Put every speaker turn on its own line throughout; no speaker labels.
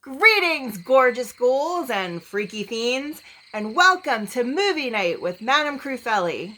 Greetings, gorgeous ghouls and freaky fiends, and welcome to Movie Night with Madame Crufeli.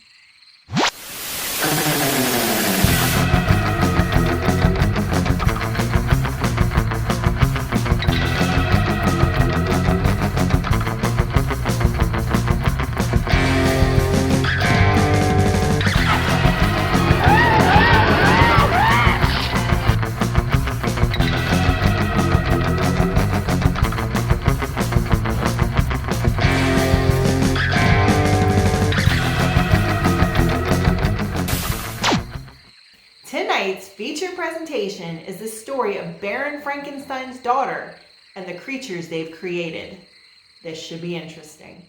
Tonight's feature presentation is the story of Baron Frankenstein's daughter and the creatures they've created. This should be interesting.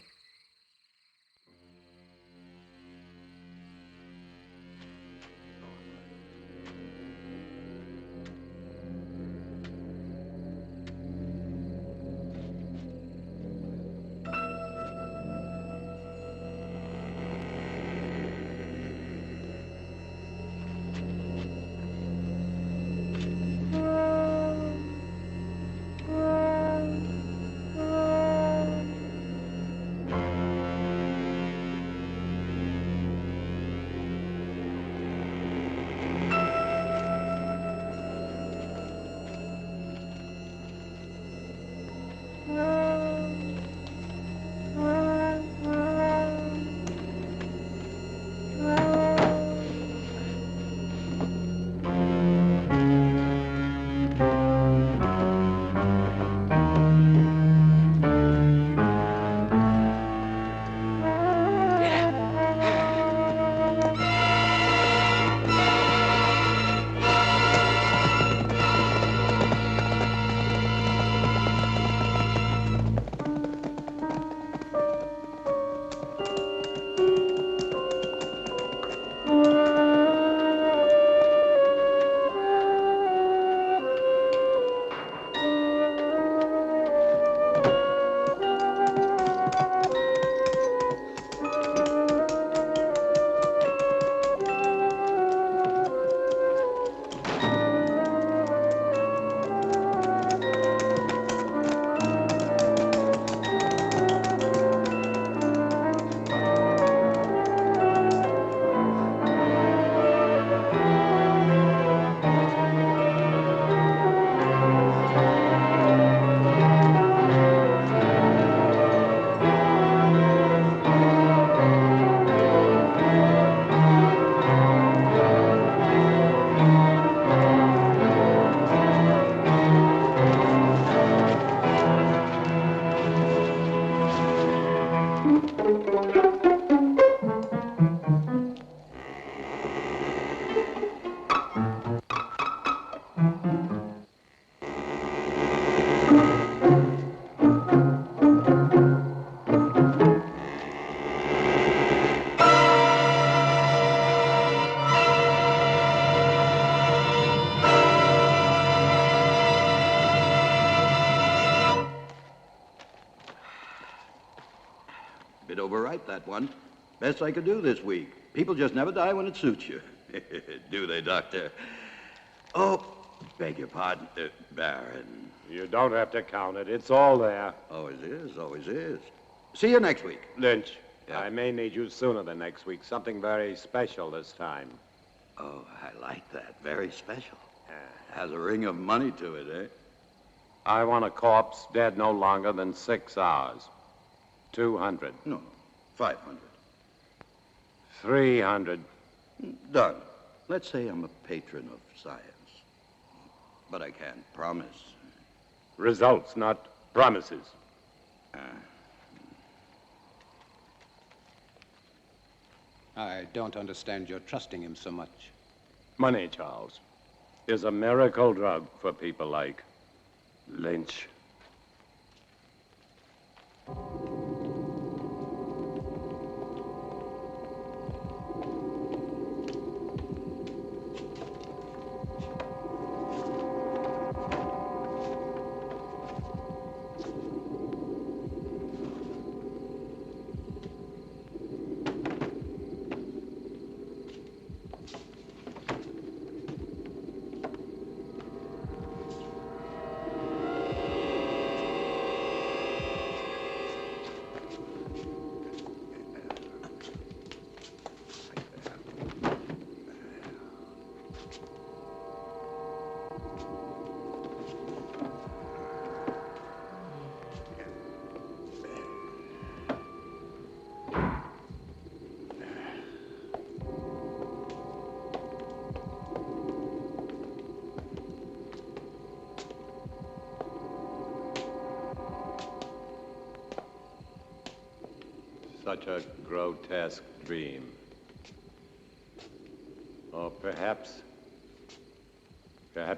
Bit overripe, that one. Best I could do this week. People just never die when it suits you. Do they, Doctor? Oh, beg your pardon, Baron.
You don't have to count it. It's all there.
Always is, always is. See you next week.
Lynch,
Yeah.
I may need you sooner than next week. Something very special this time.
Oh, I like that. Very special. Has a ring of money to it, eh?
I want a corpse dead no longer than 6 hours. 200.
No, 500.
300.
Done. Let's say I'm a patron of science. But I can't promise.
Results, not promises.
I don't understand your trusting him so much.
Money, Charles, is a miracle drug for people like Lynch. such a grotesque dream. Or perhaps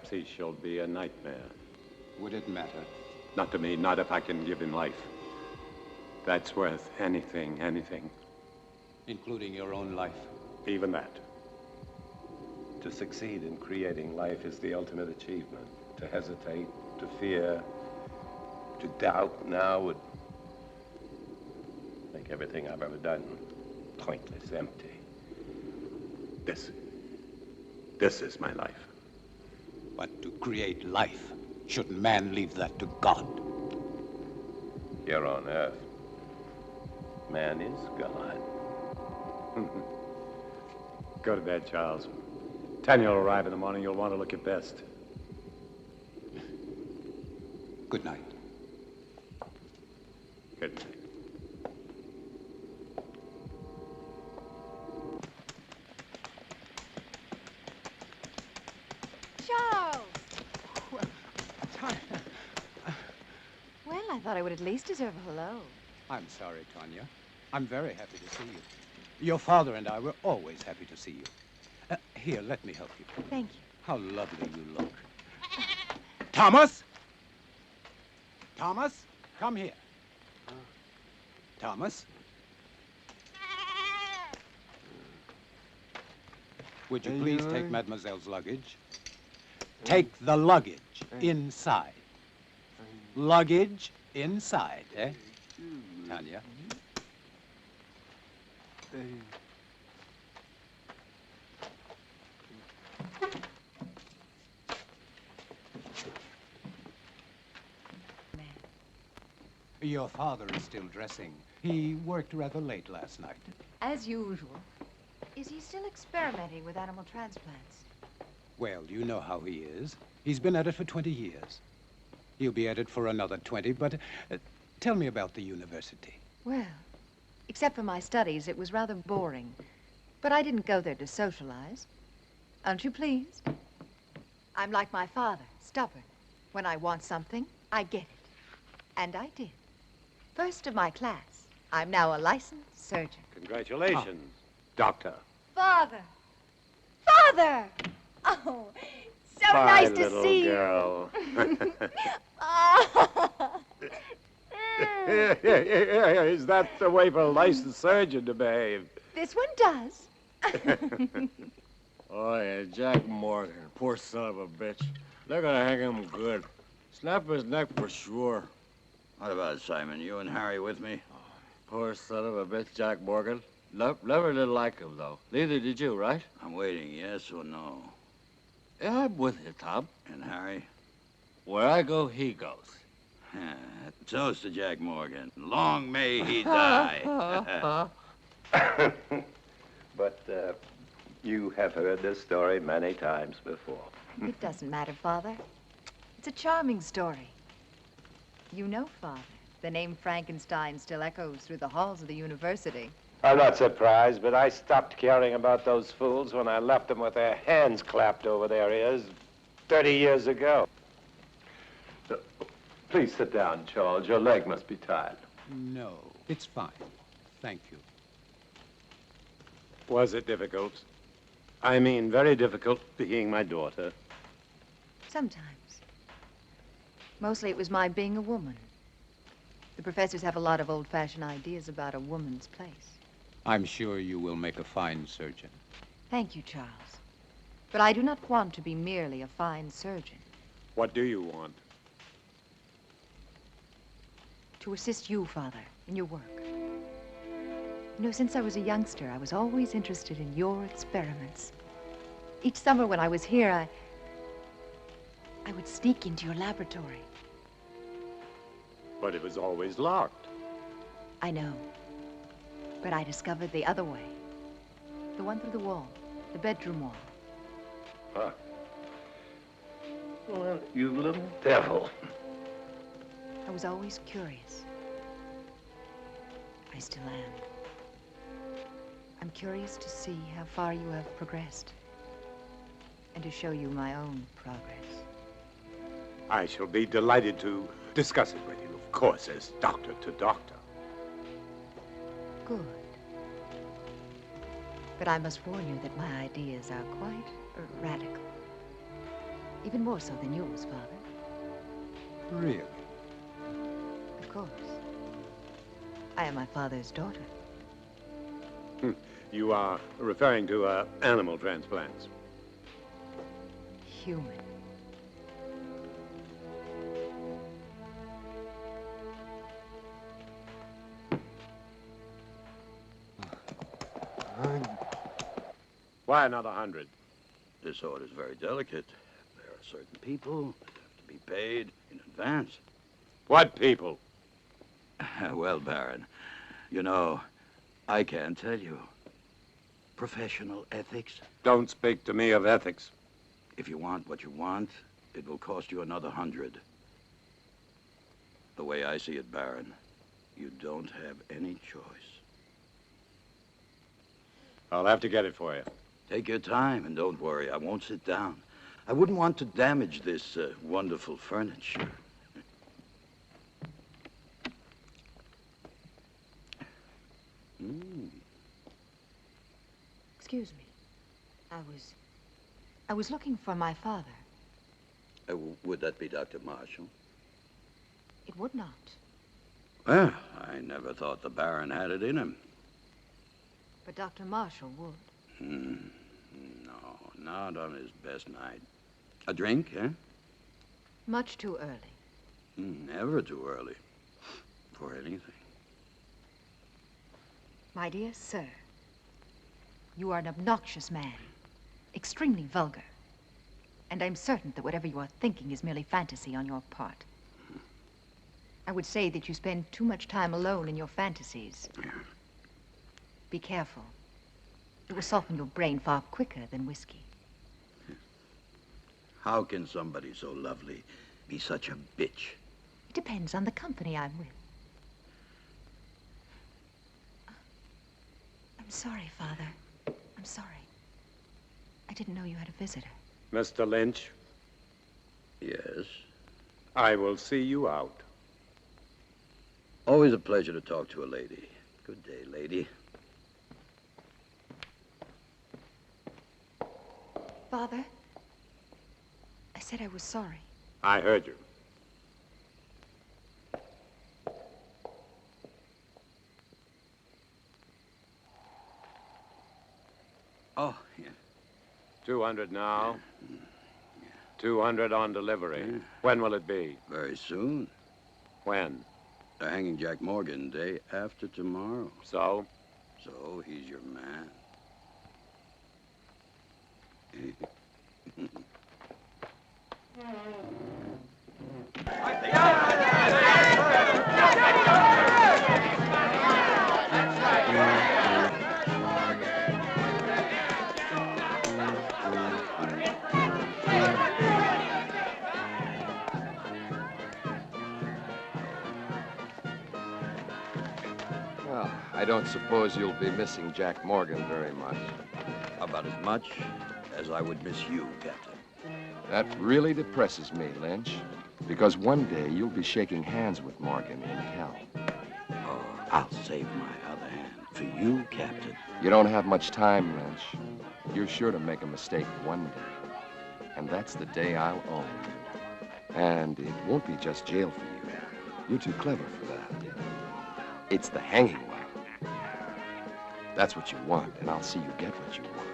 he shall be a nightmare.
Would it matter?
Not to me, not if I can give him life. That's worth anything.
Including your own life?
Even that.
To succeed in creating life is the ultimate achievement. To hesitate, to fear, to doubt now would make everything I've ever done pointless, empty.
This is my life.
But to create life, shouldn't man leave that to God?
Here on Earth, man is God.
Go to bed, Charles. Tanya will arrive in the morning. You'll want to look your best.
Good night.
Good night.
Charles! Well, I thought I would at least deserve a hello.
I'm sorry, Tanya. I'm very happy to see you. Your father and I were always happy to see you. Here, let me help you.
Thank you.
How lovely you look. Thomas! Thomas, come here. Thomas? Would you please take Mademoiselle's luggage? Take the luggage inside. Luggage inside, eh? Tanya? Your father is still dressing. He worked rather late last night.
As usual. Is he still experimenting with animal transplants?
Well, you know how he is. He's been at it for 20 years. He'll be at it for another 20, but tell me about the university.
Well, except for my studies, it was rather boring. But I didn't go there to socialize. Aren't you pleased? I'm like my father, stubborn. When I want something, I get it. And I did. First of my class. I'm now a licensed surgeon.
Congratulations, Doctor.
Father! Father! Oh, so
Bye,
nice to
little
see
girl.
you.
Is that the way for a licensed surgeon to behave?
This one does.
Oh, yeah, Jack Morgan. Poor son of a bitch. They're gonna hang him good. Snap his neck for sure.
What about Simon? You and Harry with me?
Poor son of a bitch, Jack Morgan. Never did like him, though. Neither did you, right?
I'm waiting, yes or no?
Yeah, I'm with you, Tom.
And Harry?
Where I go, he goes.
Toast to Jack Morgan. Long may he die.
But you have heard this story many times before.
It doesn't matter, Father. It's a charming story. You know, Father, the name Frankenstein still echoes through the halls of the university.
I'm not surprised, but I stopped caring about those fools when I left them with their hands clapped over their ears 30 years ago. Please sit down, Charles. Your leg must be tired.
No, it's fine. Thank you.
Was it difficult? I mean, very difficult being my daughter.
Sometimes. Mostly it was my being a woman. The professors have a lot of old-fashioned ideas about a woman's place.
I'm sure you will make a fine surgeon.
Thank you, Charles. But I do not want to be merely a fine surgeon.
What do you want?
To assist you, Father, in your work. You know, since I was a youngster, I was always interested in your experiments. Each summer when I was here, I would sneak into your laboratory.
But it was always locked.
I know. But I discovered the other way. The one through the wall, the bedroom wall.
Huh. Well, you little devil.
I was always curious. I still am. I'm curious to see how far you have progressed and to show you my own progress.
I shall be delighted to discuss it with you, of course, as doctor to doctor.
Good. But I must warn you that my ideas are quite radical. Even more so than yours, Father.
Really?
Of course. I am my father's daughter.
You are referring to animal transplants.
Human.
Why another 100?
This order is very delicate. There are certain people that have to be paid in advance.
What people?
Well, Baron, you know, I can't tell you. Professional ethics.
Don't speak to me of ethics.
If you want what you want, it will cost you another 100. The way I see it, Baron, you don't have any choice.
I'll have to get it for you.
Take your time and don't worry. I won't sit down. I wouldn't want to damage this wonderful furniture.
Excuse me. I was looking for my father.
Would that be Dr. Marshall?
It would not.
Well, I never thought the Baron had it in him.
But Dr. Marshall would.
No, not on his best night. A drink, eh?
Much too early.
Never too early. For anything.
My dear sir, you are an obnoxious man. Extremely vulgar. And I'm certain that whatever you are thinking is merely fantasy on your part. I would say that you spend too much time alone in your fantasies. Be careful. It will soften your brain far quicker than whiskey.
How can somebody so lovely be such a bitch?
It depends on the company I'm with. I'm sorry, Father. I'm sorry. I didn't know you had a visitor.
Mr. Lynch,
Yes.
I will see you out.
Always a pleasure to talk to a lady. Good day, lady.
Father, I said I was sorry.
I heard you.
Oh, yeah.
200 now. 200 on delivery. When will it be?
Very soon.
When?
They're hanging Jack Morgan day after tomorrow.
So?
So he's your man.
Well, I don't suppose you'll be missing Jack Morgan very much.
About as much as I would miss you, Captain.
That really depresses me, Lynch. Because one day you'll be shaking hands with Morgan in hell.
Oh, I'll save my other hand for you, Captain.
You don't have much time, Lynch. You're sure to make a mistake one day. And that's the day I'll own you. And it won't be just jail for you. You're too clever for that. It's the hanging one. That's what you want, and I'll see you get what you want.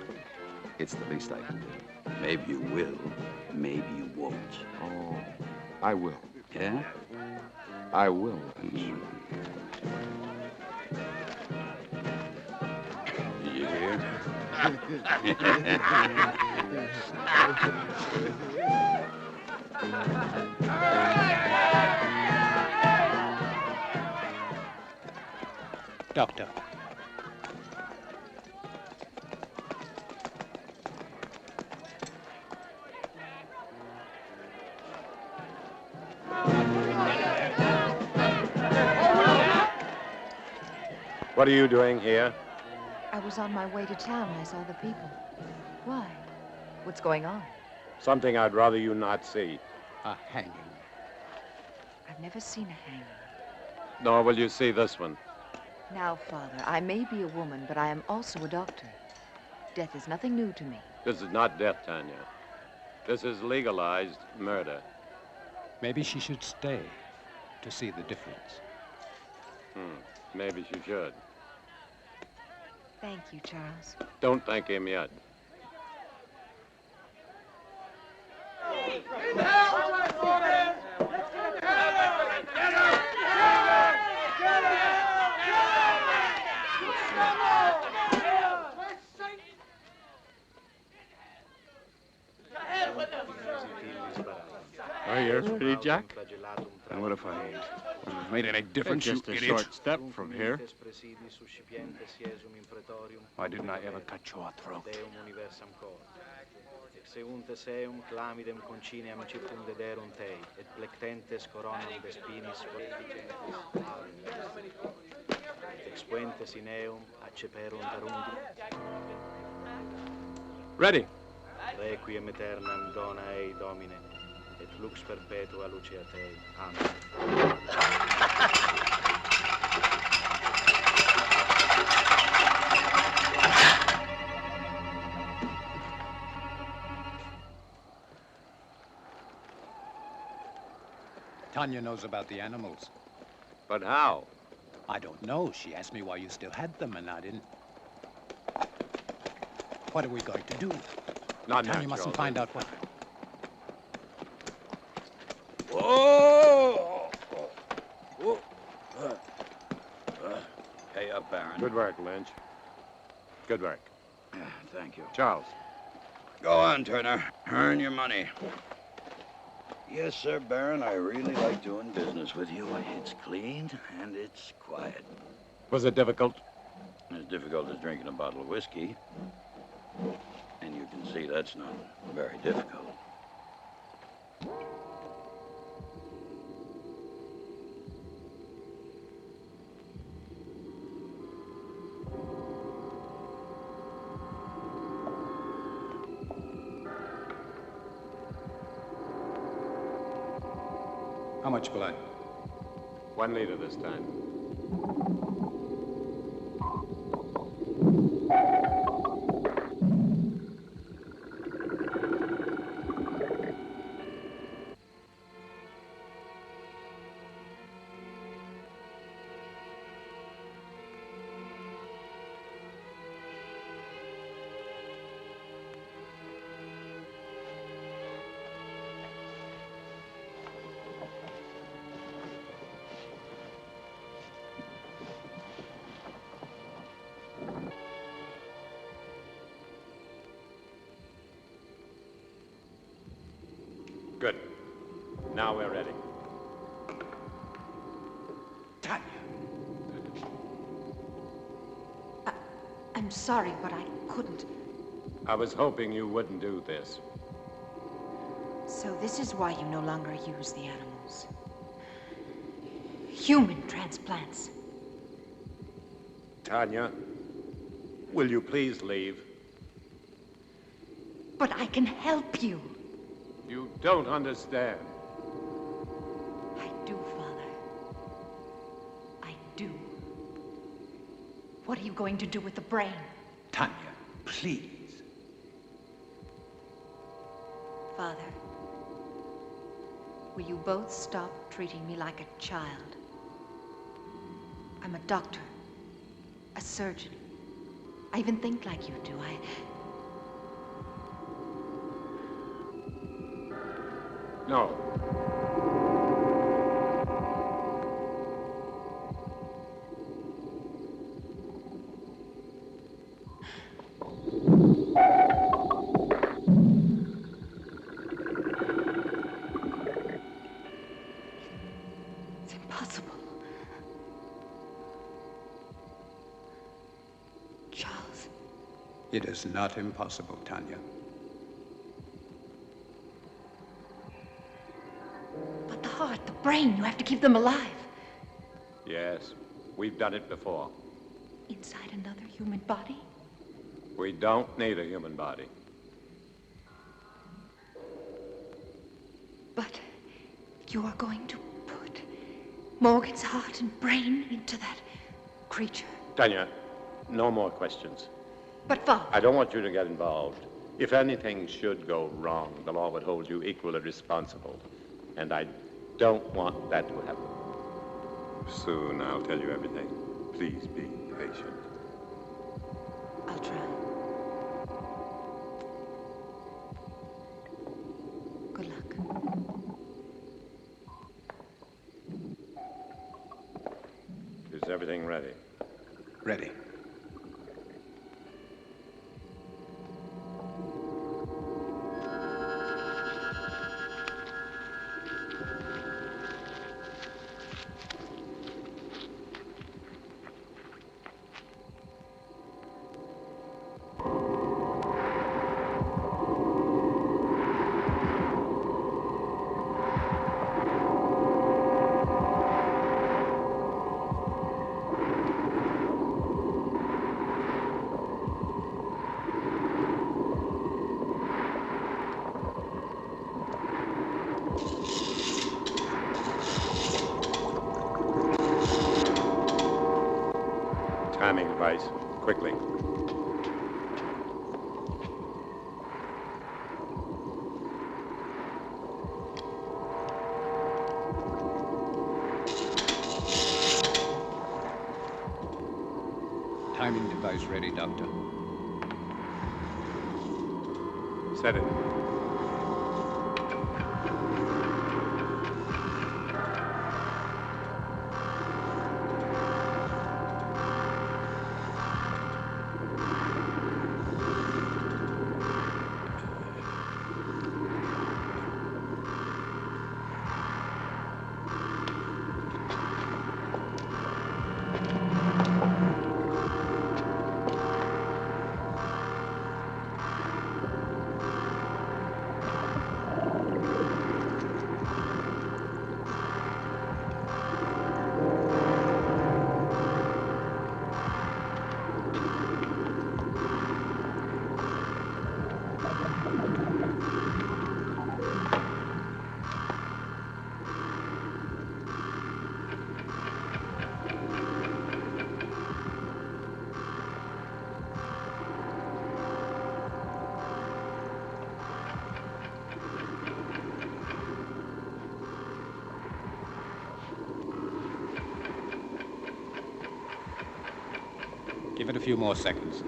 It's the least I can do.
Maybe you will, maybe you won't.
Oh, I will.
Yeah?
I will, Lynch.
Did you hear?
Doctor.
What are you doing here?
I was on my way to town. I saw the people. Why? What's going on?
Something I'd rather you not see.
A hanging.
I've never seen a hanging.
Nor will you see this one.
Now, Father, I may be a woman, but I am also a doctor. Death is nothing new to me.
This is not death, Tanya. This is legalized murder.
Maybe she should stay to see the difference.
Maybe she should.
Thank you, Charles.
Don't thank him yet.
Are you Speedy Jack?
And what if I made any difference,
Just
you
a
idiot?
short step from here.
Why didn't I ever cut your throat?
Seunte seum clamidem conciniam circumdederum tei, et plectentes coronam de spinis et expuentes in eum acceperunt arundi.
Ready.
Requiem aeternam dona ei, Domine, et lux perpetua lucia tei. Amen.
Tanya knows about the animals.
But how?
I don't know. She asked me why you still had them, and I didn't. What are we going to do?
Not
Tanya
natural.
mustn't find out what...
Whoa! Whoa. Pay up, Baron.
Good work, Lynch. Good work.
Thank you.
Charles.
Go on, Turner. Earn your money. Yes, sir, Baron. I really like doing business with you. It's clean and it's quiet.
Was it difficult?
As difficult as drinking a bottle of whiskey. And you can see that's not very difficult.
How much blood?
1 liter this time. Good. Now we're ready.
Tanya!
I'm sorry, but I couldn't.
I was hoping you wouldn't do this.
So this is why you no longer use the animals. Human transplants.
Tanya, will you please leave?
But I can help you.
You don't understand.
I do, Father. I do. What are you going to do with the brain?
Tanya, please.
Father, will you both stop treating me like a child? I'm a doctor, a surgeon. I even think like you do.
No.
It's impossible. Charles.
It is not impossible, Tanya.
But the heart, the brain, you have to keep them alive.
Yes, we've done it before.
Inside another human body?
We don't need a human body.
But you are going to put Morgan's heart and brain into that creature.
Tanya, no more questions.
But, Father...
I don't want you to get involved. If anything should go wrong, the law would hold you equally responsible. And I don't want that to happen.
Soon I'll tell you everything. Please be patient.
I'll try. Good luck.
Is everything ready?
Ready.
Timing device, quickly.
Timing device ready, Doctor.
Set it.
Give it a few more seconds.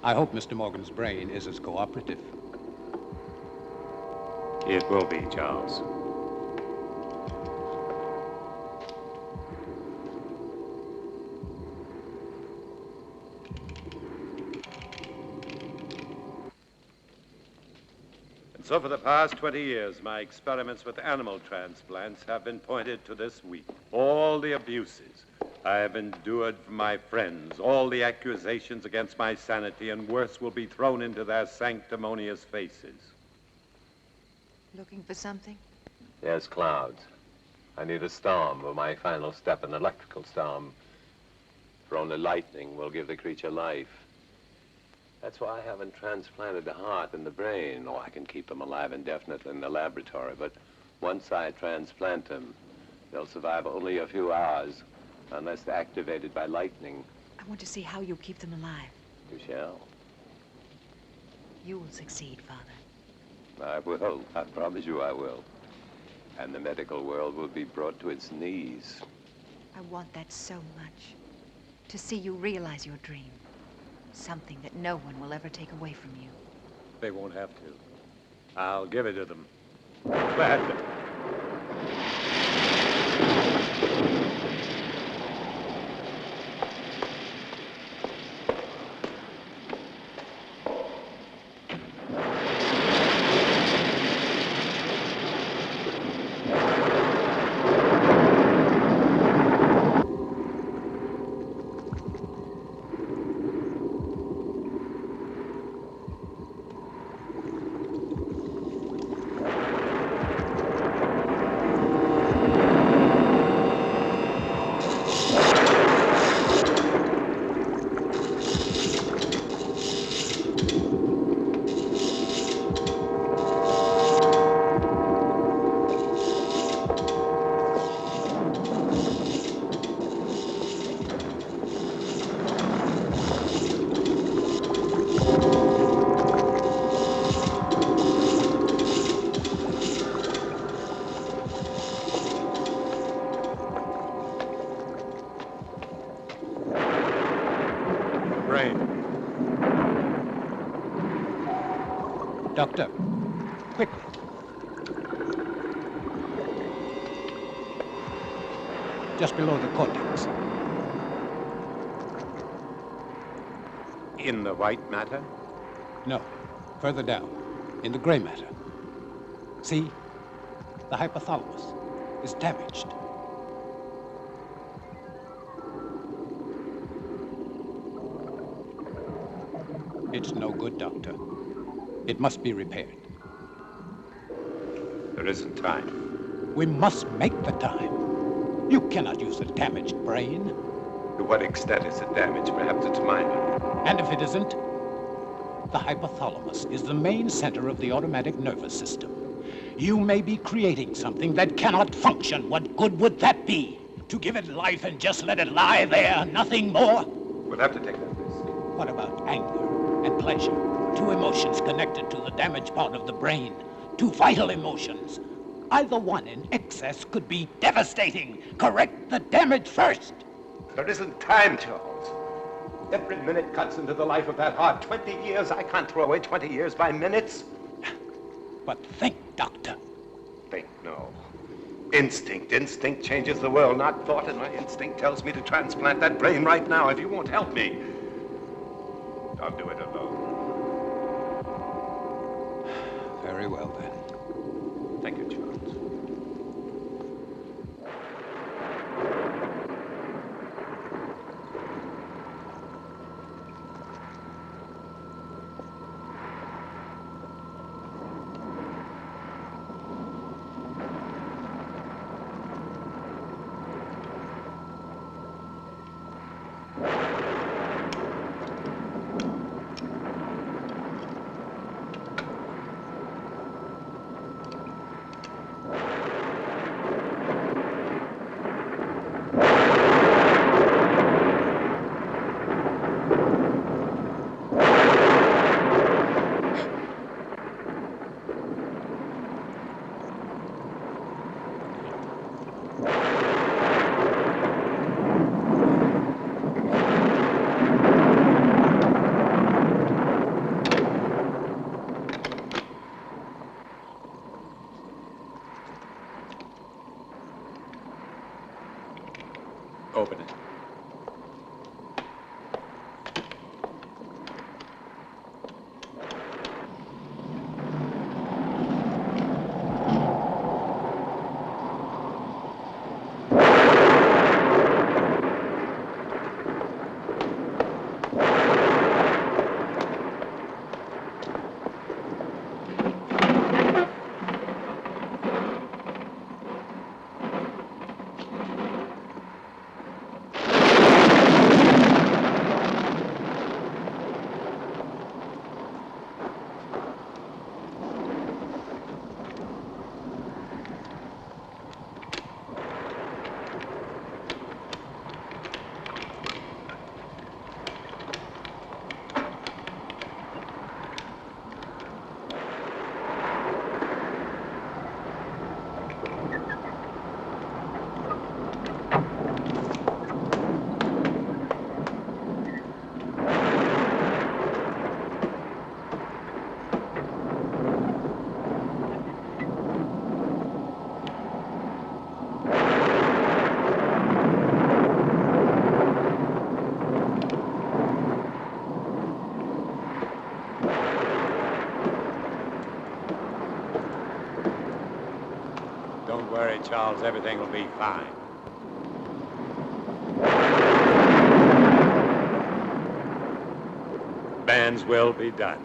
I hope Mr. Morgan's brain is as cooperative.
It will be, Charles. So for the past 20 years, my experiments with animal transplants have been pointed to this week. All the abuses I have endured from my friends, all the accusations against my sanity, and worse, will be thrown into their sanctimonious faces.
Looking for something?
Yes, clouds. I need a storm for my final step, an electrical storm. For only lightning will give the creature life. That's why I haven't transplanted the heart and the brain. Oh, I can keep them alive indefinitely in the laboratory, but once I transplant them, they'll survive only a few hours unless they're activated by lightning.
I want to see how you keep them alive.
You shall.
You will succeed, Father.
I will. I promise you I will. And the medical world will be brought to its knees.
I want that so much. To see you realize your dream. Something that no one will ever take away from you.
They won't have to. I'll give it to them. Gladly.
Doctor, quickly. Just below the cortex.
In the white matter?
No, further down, in the gray matter. See? The hypothalamus is damaged. It's no good, Doctor. It must be repaired.
There isn't time.
We must make the time. You cannot use a damaged brain.
To what extent is it damaged? Perhaps it's minor.
And if it isn't, the hypothalamus is the main center of the automatic nervous system. You may be creating something that cannot function. What good would that be? To give it life and just let it lie there, nothing more?
We'll have to take that risk.
What about anger and pleasure? Two emotions connected to the damaged part of the brain. Two vital emotions. Either one in excess could be devastating. Correct the damage first.
There isn't time, Charles. Every minute cuts into the life of that heart. 20 years. I can't throw away 20 years by minutes.
But think, Doctor.
Think, no. Instinct. Instinct changes the world, not thought, and my instinct tells me to transplant that brain right now. If you won't help me, I'll do it alone.
Very well, then.
Thank you, Charles. Open it. Don't worry, Charles. Everything will be fine. Bands will be done.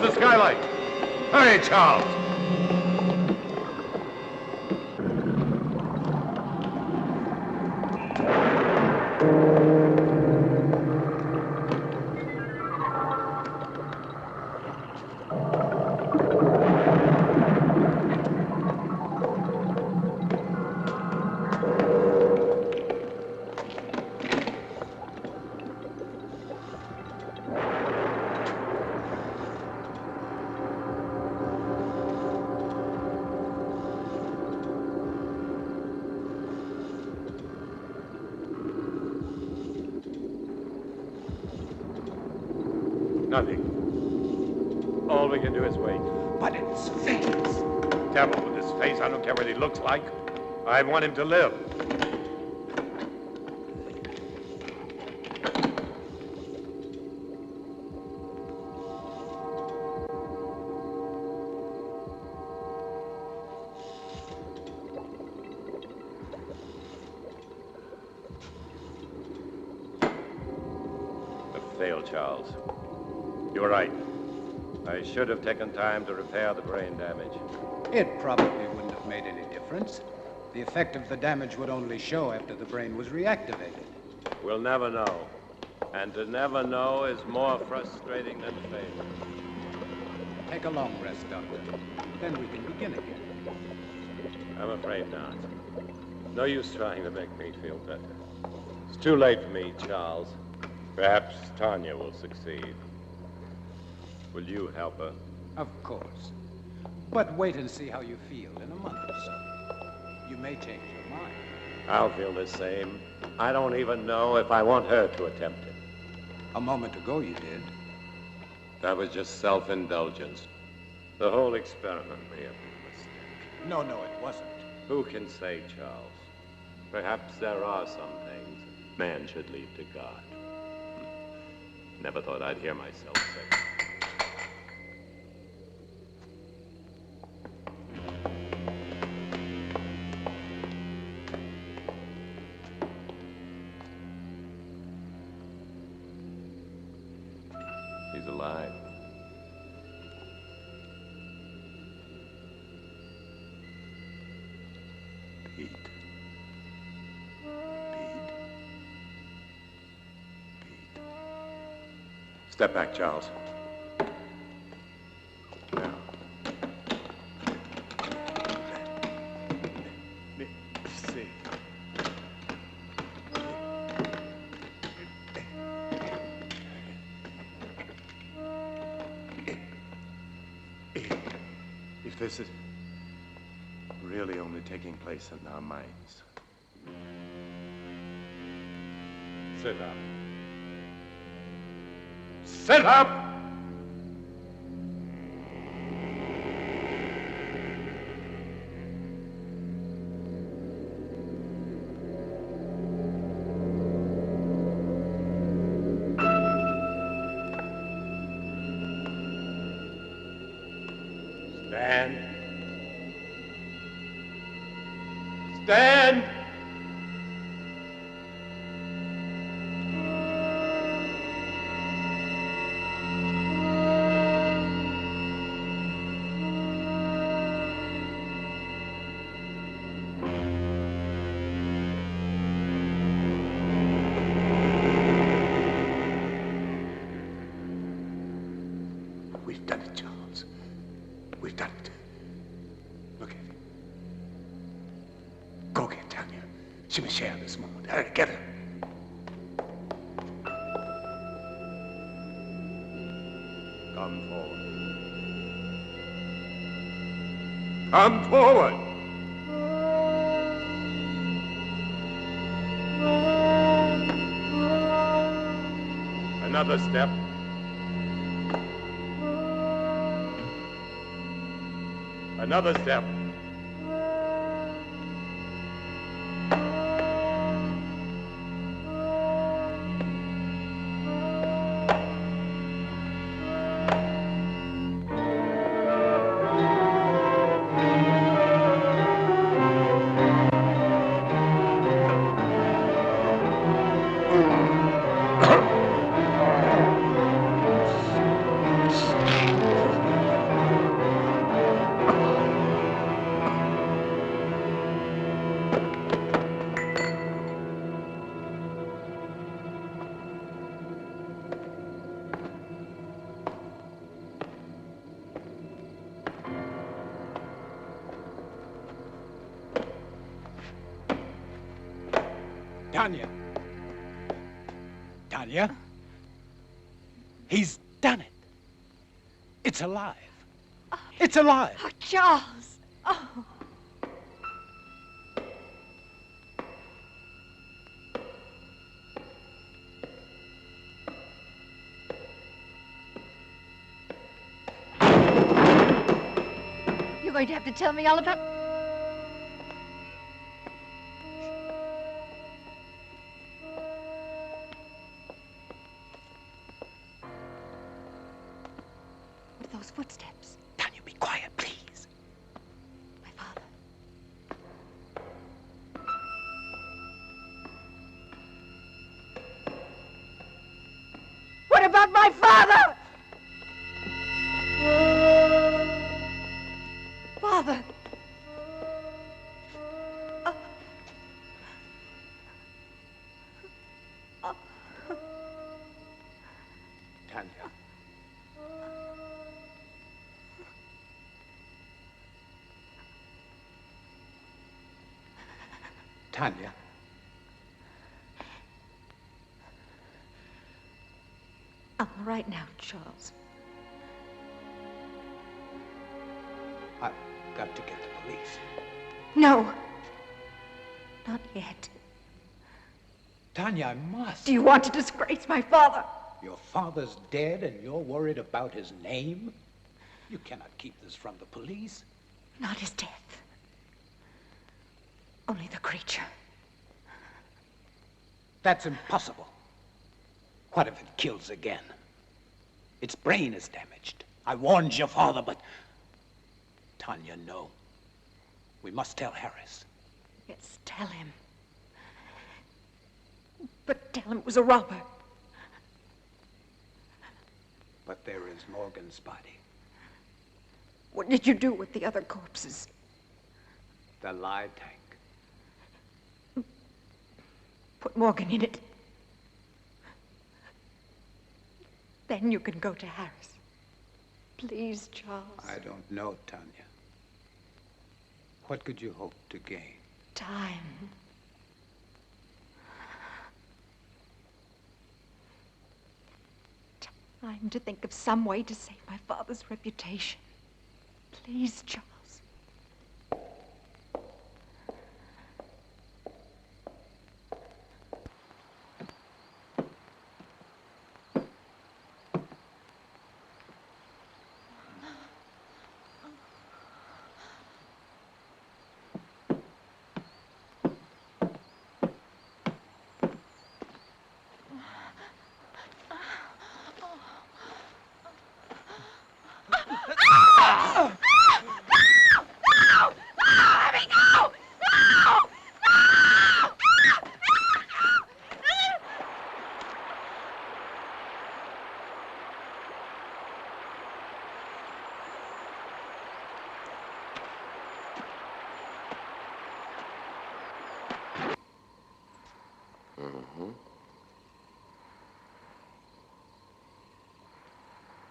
Close the skylight. Hurry, Charles.
Nothing. All we can do is wait.
But it's face.
Devil with his face. I don't care what he looks like. I want him to live.
Failed, Charles. You're right. I should have taken time to repair the brain damage.
It probably wouldn't have made any difference. The effect of the damage would only show after the brain was reactivated.
We'll never know. And to never know is more frustrating than failure.
Take a long rest, Doctor. Then we can begin again.
I'm afraid not. No use trying to make me feel better. It's too late for me, Charles. Perhaps Tanya will succeed. Will you help her?
Of course. But wait and see how you feel in a month or so. You may change your mind.
I'll feel the same. I don't even know if I want her to attempt it.
A moment ago you did.
That was just self-indulgence. The whole experiment may have been a mistake.
No, it wasn't.
Who can say, Charles? Perhaps there are some things man should leave to God. Never thought I'd hear myself say. He's alive. Pete. Step back, Charles. Now.
See. If this is really only taking place in our minds.
Sit up.
Sit up!
Stand. Stand!
We've done it, Charles. We've done it. Look at it. Go get Tanya. She must share this moment. Hurry, get her.
Come forward.
Come forward.
Another step. Another step.
Tanya. Tanya? He's done it. It's alive. It's alive.
Oh, Charles. Oh. You're going to have to tell me all about... Those footsteps.
Tanya, be quiet, please.
My father. What about my father? Father.
Tanya. Tanya.
I'm all right now, Charles.
I've got to get the police.
No. Not yet.
Tanya, I must.
Do you want to disgrace my father?
Your father's dead and you're worried about his name? You cannot keep this from the police.
Not his death. Only the creature.
That's impossible. What if it kills again? Its brain is damaged. I warned your father, but... Tanya, no. We must tell Harris.
Yes, tell him. But tell him it was a robber.
But there is Morgan's body.
What did you do with the other corpses?
The lie tank.
Put Morgan in it. Then you can go to Harris. Please, Charles.
I don't know, Tanya. What could you hope to gain?
Time. Time to think of some way to save my father's reputation. Please, Charles.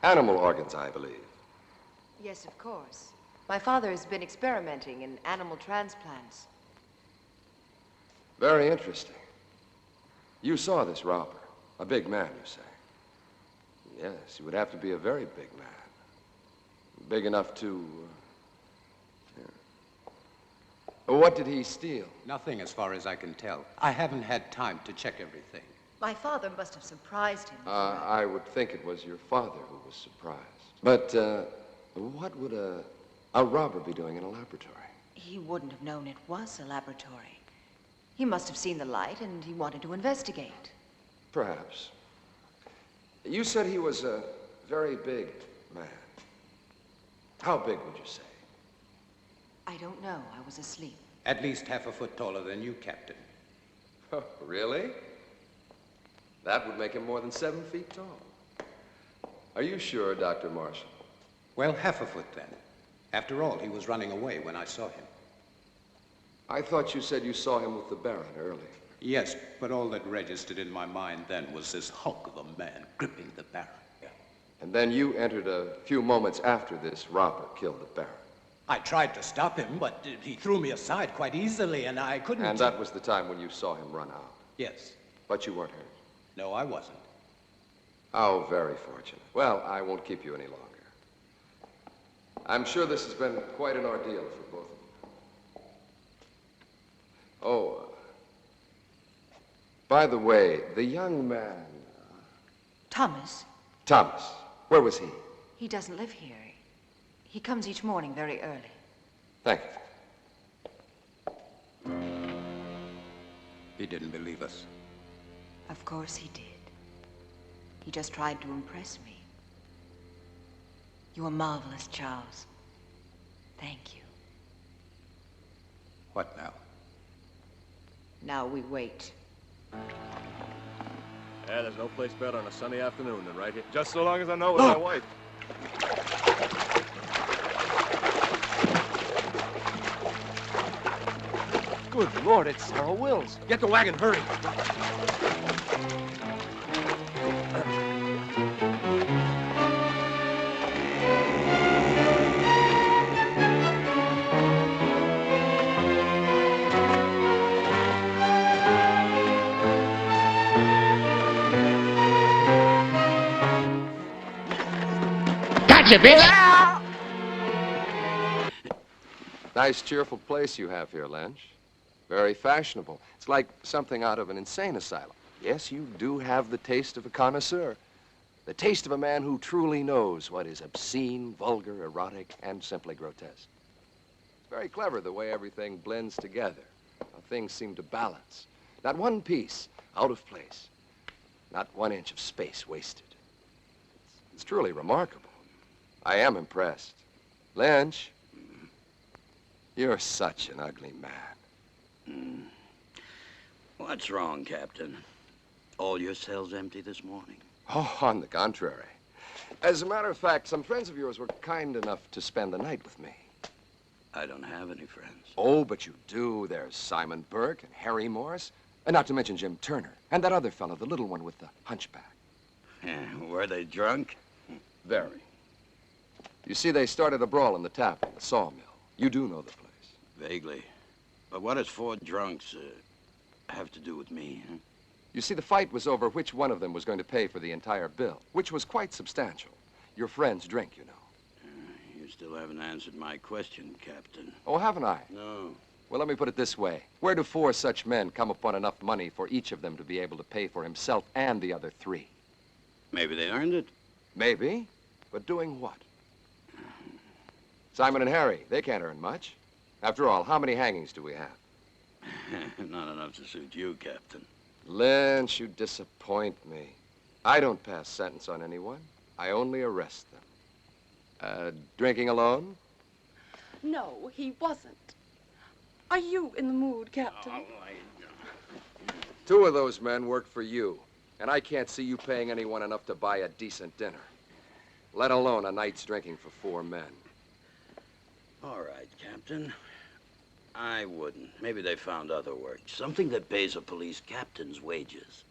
Animal organs, I believe.
Yes, of course. My father has been experimenting in animal transplants.
Very interesting. You saw this robber. A big man, you say? Yes, he would have to be a very big man. Big enough to... What did he steal?
Nothing as far as I can tell. I haven't had time to check everything.
My father must have surprised him.
I would think it was your father who was surprised. But what would a robber be doing in a laboratory?
He wouldn't have known it was a laboratory. He must have seen the light and he wanted to investigate.
Perhaps. You said he was a very big man. How big would you say?
I don't know. I was asleep.
At least half a foot taller than you, Captain.
Oh, really? That would make him more than 7 feet tall. Are you sure, Dr. Marshall?
Well, half a foot then. After all, he was running away when I saw him.
I thought you said you saw him with the Baron earlier.
Yes, but all that registered in my mind then was this hulk of a man gripping the Baron.
And then you entered a few moments after this robber killed the Baron.
I tried to stop him, but he threw me aside quite easily, and I couldn't...
And that was the time when you saw him run out?
Yes.
But you weren't hurt.
No, I wasn't.
How very fortunate. Well, I won't keep you any longer. I'm sure this has been quite an ordeal for both of you. Oh, by the way, the young man...
Thomas?
Thomas. Where was he?
He doesn't live here. He comes each morning very early.
Thank you.
He didn't believe us.
Of course he did. He just tried to impress me. You were marvelous, Charles. Thank you.
What now?
Now we wait.
Yeah, there's no place better on a sunny afternoon than right here. Just so long as I know it's my wife.
Good Lord, it's Sarah Wills. Get the wagon, hurry.
Gotcha, bitch!
Nice, cheerful place you have here, Lynch. Very fashionable. It's like something out of an insane asylum. Yes, you do have the taste of a connoisseur. The taste of a man who truly knows what is obscene, vulgar, erotic, and simply grotesque. It's very clever the way everything blends together. How things seem to balance. Not one piece out of place. Not 1 inch of space wasted. It's truly remarkable. I am impressed. Lynch, you're such an ugly man.
What's wrong, Captain? All your cells empty this morning?
Oh, on the contrary. As a matter of fact, some friends of yours were kind enough to spend the night with me.
I don't have any friends.
Oh, but you do. There's Simon Burke and Harry Morris, and not to mention Jim Turner, and that other fellow, the little one with the hunchback.
Were they drunk?
Very. You see, they started a brawl in the tavern, the sawmill. You do know the place.
Vaguely. But what does 4 drunks have to do with me, huh?
You see, the fight was over which one of them was going to pay for the entire bill, which was quite substantial. Your friend's drink, you know.
You still haven't answered my question, Captain.
Oh, haven't I?
No.
Well, let me put it this way. Where do 4 such men come upon enough money for each of them to be able to pay for himself and the other 3?
Maybe they earned it.
Maybe, but doing what? Simon and Harry, they can't earn much. After all, how many hangings do we have?
Not enough to suit you, Captain.
Lynch, you disappoint me. I don't pass sentence on anyone. I only arrest them. Drinking alone?
No, he wasn't. Are you in the mood, Captain?
2 of those men work for you, and I can't see you paying anyone enough to buy a decent dinner, let alone a night's drinking for 4 men.
All right, Captain. I wouldn't. Maybe they found other work. Something that pays a police captain's wages.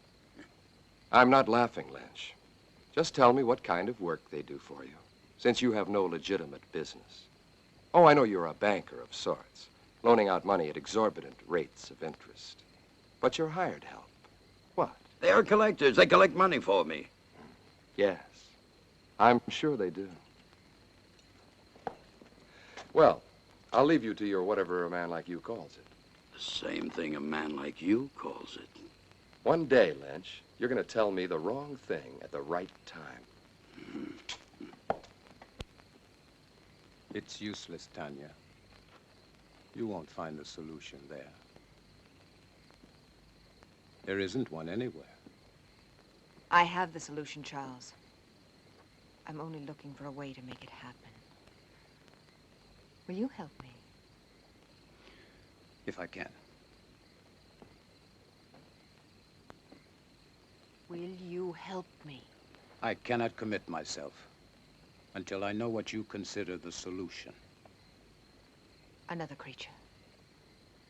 I'm not laughing, Lynch. Just tell me what kind of work they do for you, since you have no legitimate business. Oh, I know you're a banker of sorts, loaning out money at exorbitant rates of interest. But you're hired help. What?
They are collectors. They collect money for me.
Yes, I'm sure they do. Well, I'll leave you to your whatever a man like you calls it.
The same thing a man like you calls it.
One day, Lynch, you're going to tell me the wrong thing at the right time.
It's useless, Tanya. You won't find the solution there. There isn't one anywhere.
I have the solution, Charles. I'm only looking for a way to make it happen. Will you help me?
If I can.
Will you help me?
I cannot commit myself until I know what you consider the solution.
Another creature.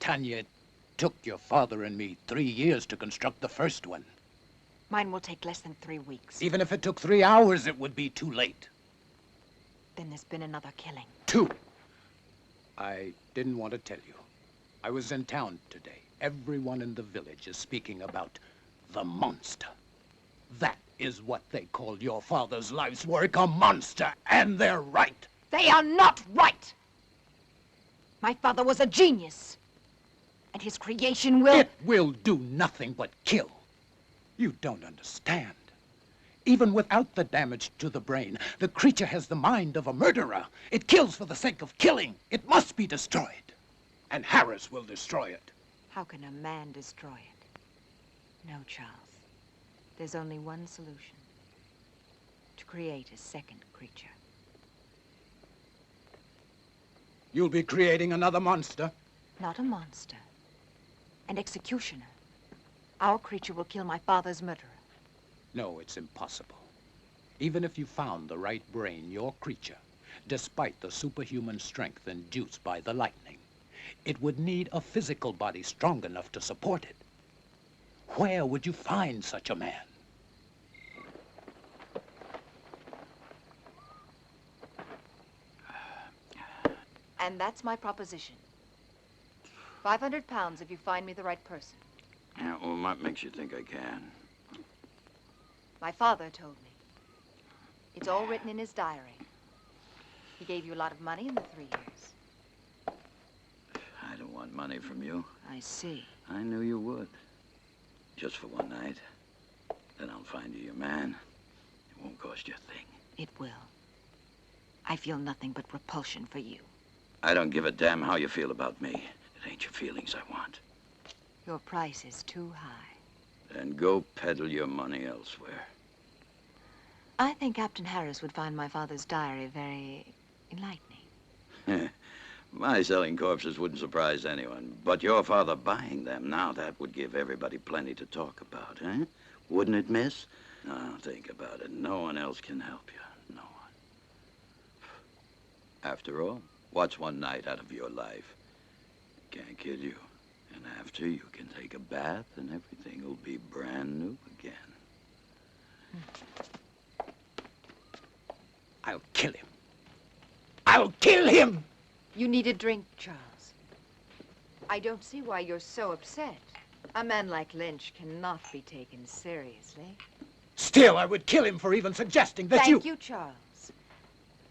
Tanya, it took your father and me 3 years to construct the first one.
Mine will take less than 3 weeks.
Even if it took 3 hours, it would be too late.
Then there's been another killing.
2. I didn't want to tell you. I was in town today. Everyone in the village is speaking about the monster. That is what they called your father's life's work, a monster, and they're right.
They are not right! My father was a genius, and his creation will...
It will do nothing but kill. You don't understand. Even without the damage to the brain, the creature has the mind of a murderer. It kills for the sake of killing. It must be destroyed. And Harris will destroy it.
How can a man destroy it? No, Charles. There's only one solution. To create a second creature.
You'll be creating another monster?
Not a monster. An executioner. Our creature will kill my father's murderer.
No, it's impossible. Even if you found the right brain, your creature, despite the superhuman strength induced by the lightning, it would need a physical body strong enough to support it. Where would you find such a man?
And that's my proposition. 500 pounds if you find me the right person.
Yeah, well, what makes you think I can?
My father told me. It's all written in his diary. He gave you a lot of money in the 3 years.
I don't want money from you.
I see.
I knew you would. Just for one night. Then I'll find you your man. It won't cost you a thing.
It will. I feel nothing but repulsion for you.
I don't give a damn how you feel about me. It ain't your feelings I want.
Your price is too high.
Then go peddle your money elsewhere.
I think Captain Harris would find my father's diary very enlightening.
My selling corpses wouldn't surprise anyone. But your father buying them, now that would give everybody plenty to talk about, eh? Wouldn't it, miss? Now, think about it. No one else can help you. No one. After all, what's one night out of your life? It can't kill you. And after, you can take a bath and everything will be brand new again.
I'll kill him. I'll kill him!
You need a drink, Charles. I don't see why you're so upset. A man like Lynch cannot be taken seriously.
Still, I would kill him for even suggesting that
Thank you, Charles.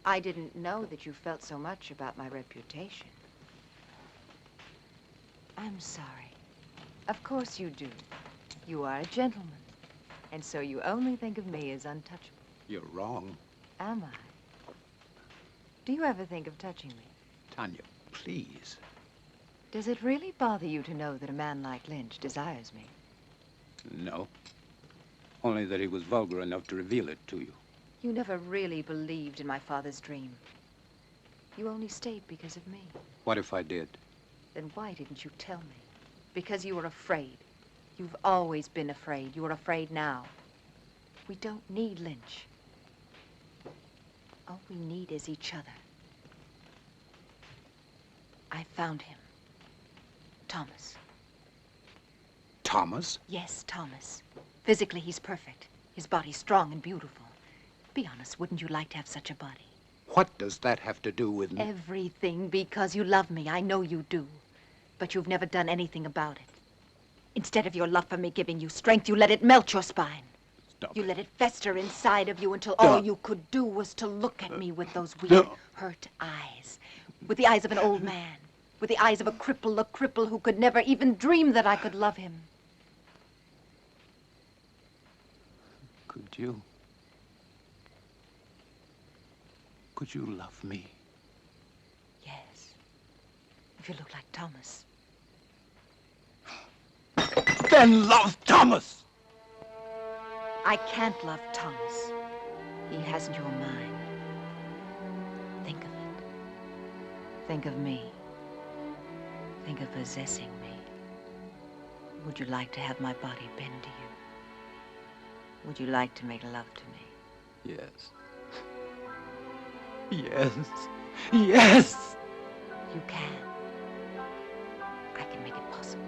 I didn't know that you felt so much about my reputation. I'm sorry. Of course you do. You are a gentleman. And so you only think of me as untouchable.
You're wrong.
Am I? Do you ever think of touching me?
Tanya, please.
Does it really bother you to know that a man like Lynch desires me?
No. Only that he was vulgar enough to reveal it to you.
You never really believed in my father's dream. You only stayed because of me.
What if I did?
Then why didn't you tell me? Because you were afraid. You've always been afraid. You are afraid now. We don't need Lynch. All we need is each other. I found him. Thomas.
Thomas?
Yes, Thomas. Physically, he's perfect. His body's strong and beautiful. Be honest, wouldn't you like to have such a body?
What does that have to do with me?
Everything, because you love me. I know you do. But you've never done anything about it. Instead of your love for me giving you strength, you let it melt your spine.
Stop
You
it.
let it fester inside of you until all you could do was to look at me with those weird, hurt eyes. With the eyes of an old man. With the eyes of a cripple who could never even dream that I could love him.
Could you? Could you love me?
Yes. If you look like Thomas.
Then love Thomas!
I can't love Thomas. He hasn't your mind. Think of it. Think of me. Think of possessing me. Would you like to have my body bend to you? Would you like to make love to me?
Yes. Yes. Yes!
You can. I can make it possible.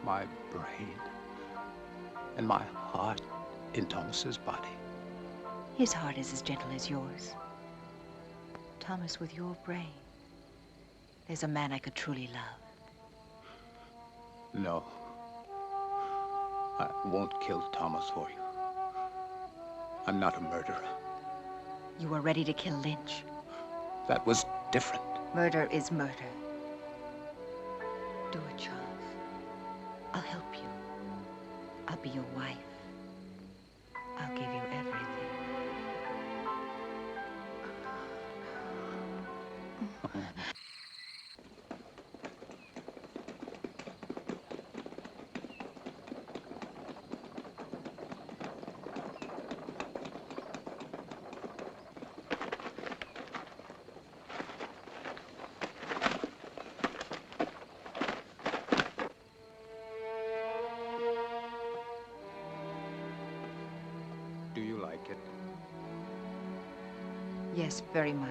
My brain and my heart in Thomas's body.
His heart is as gentle as yours. Thomas, with your brain,
there's a man I could truly love.
No. I won't kill Thomas for you. I'm not a murderer.
You were ready to kill Lynch.
That was different.
Murder is murder. Do it, Charles. I'll help you. I'll be your wife. I'll give you everything.
Do you like it?
Yes, very much.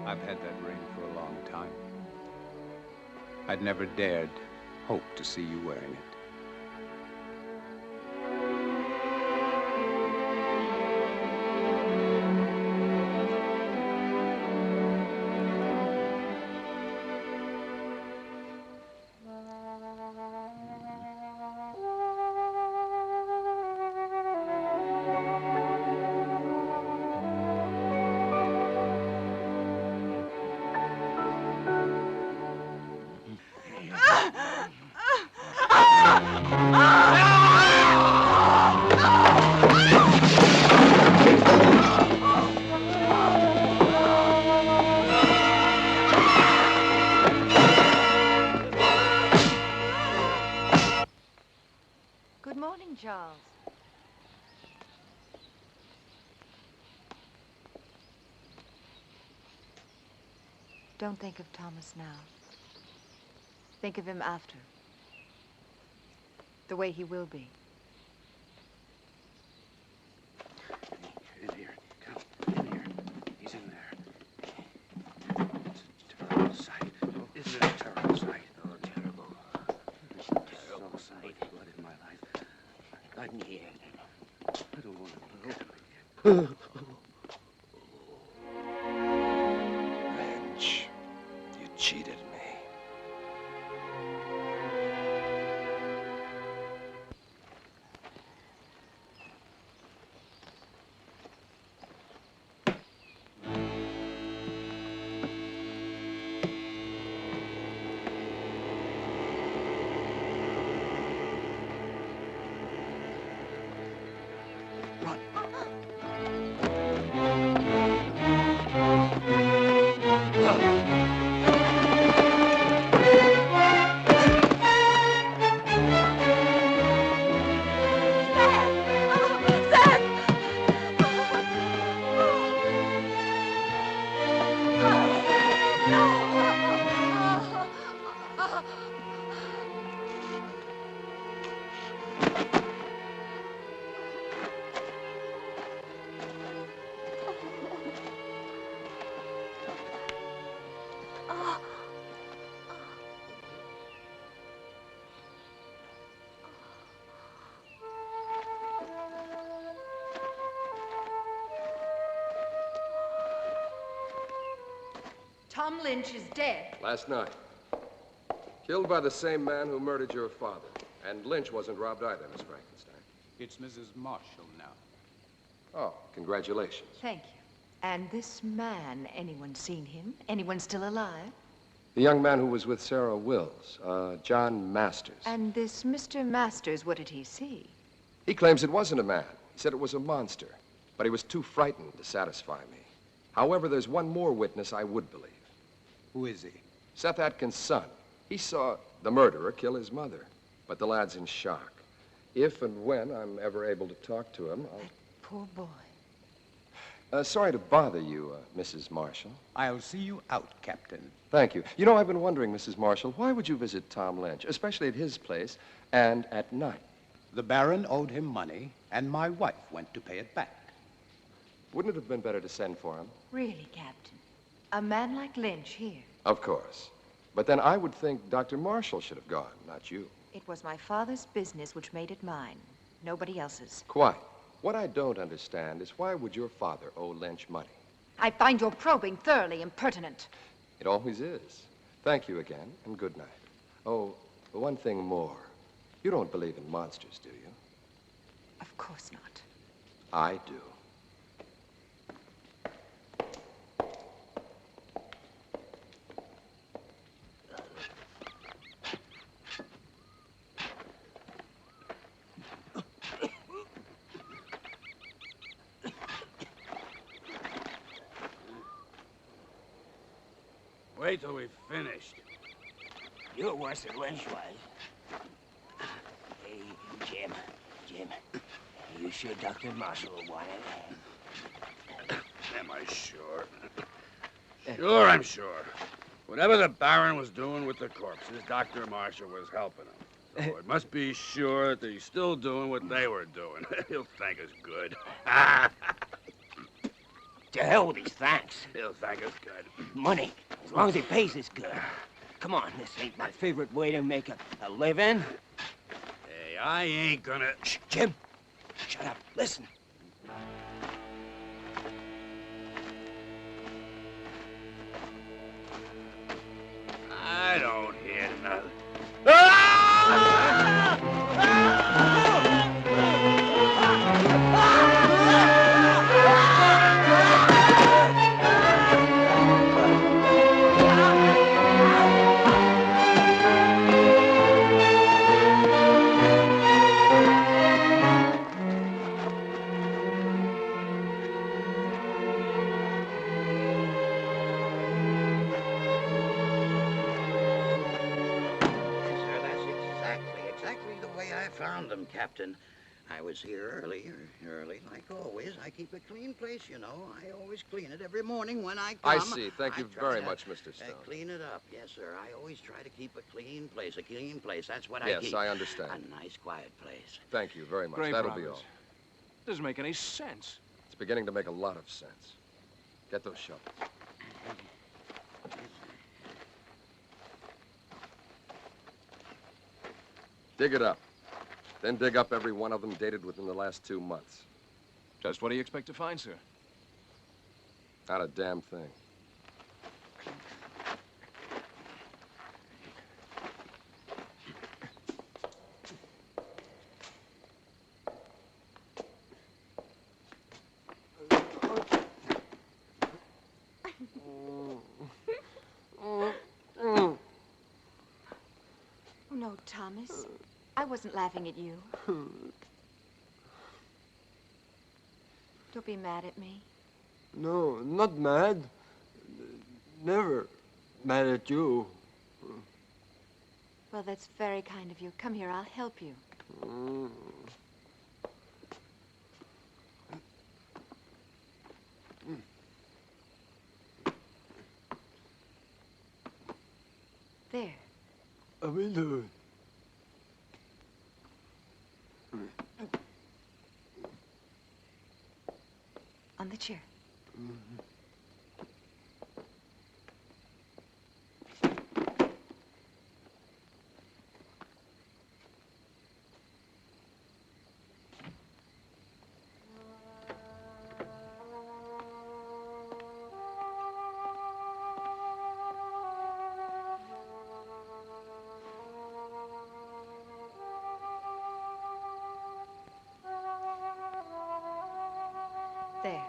I've had that ring for a long time. I'd never dared hope to see you wearing it.
Good morning, Charles.
Don't think of Thomas now. Think of him after. The way he will be.
In here. Come. In here. He's in there. It's a terrible sight. Isn't it a terrible sight? Oh, terrible. It's a terrible sight. Blood in my life. I don't want to know.
Lynch, you cheated me.
Tom Lynch is dead.
Last night. Killed by the same man who murdered your father. And Lynch wasn't robbed either, Miss Frankenstein.
It's Mrs. Marshall now.
Oh, congratulations.
Thank you. And this man, anyone seen him? Anyone still alive?
The young man who was with Sarah Wills, John Masters.
And this Mr. Masters, what did he see?
He claims it wasn't a man. He said it was a monster. But he was too frightened to satisfy me. However, there's one more witness I would believe.
Who is he?
Seth Atkins' son. He saw the murderer kill his mother. But the lad's in shock. If and when I'm ever able to talk to him, I'll...
That poor boy.
Sorry to bother you, Mrs. Marshall.
I'll see you out, Captain.
Thank you. You know, I've been wondering, Mrs. Marshall, why would you visit Tom Lynch, especially at his place, and at night?
The Baron owed him money, and my wife went to pay it back.
Wouldn't it have been better to send for him?
Really, Captain? A man like Lynch here?
Of course. But then I would think Dr. Marshall should have gone, not you.
It was my father's business which made it mine. Nobody else's.
Quite. What I don't understand is why would your father owe Lynch money?
I find your probing thoroughly impertinent.
It always is. Thank you again, and good night. Oh, one thing more. You don't believe in monsters, do you?
Of course not.
I do.
Wait till we've finished.
You're worse than Lynch was. Hey, Jim. You sure Dr. Marshall will want it?
Am I sure? Sure, I'm sure. Whatever the Baron was doing with the corpses, Dr. Marshall was helping him. So it must be sure that he's still doing what they were doing. He'll thank us good.
To hell with his thanks.
He'll thank us good.
Money, as long as he pays us good. Come on, this ain't my favorite way to make a living.
Hey, I ain't gonna...
Shh, Jim. Shut up. Listen.
I don't hear nothing.
Exactly the way I found them, Captain. I was here early, like always. I keep a clean place, you know. I always clean it every morning when I come.
I see. Thank you very
to,
much, Mr. Stone.
Clean it up, yes, sir. I always try to keep a clean place. That's what I
Yes,
keep.
I understand.
A nice, quiet place.
Thank you very much.
Great
That'll be
progress.
all.
Doesn't make any sense.
It's beginning to make a lot of sense. Get those shovels. Dig it up. Then dig up every one of them dated within the last 2 months.
Just what do you expect to find, sir?
Not a damn thing.
Oh, no, Thomas. I wasn't laughing at you. Don't be mad at me.
No, not mad. Never mad at you.
Well, that's very kind of you. Come here, I'll help you. There.
I will do it.
On the chair. There.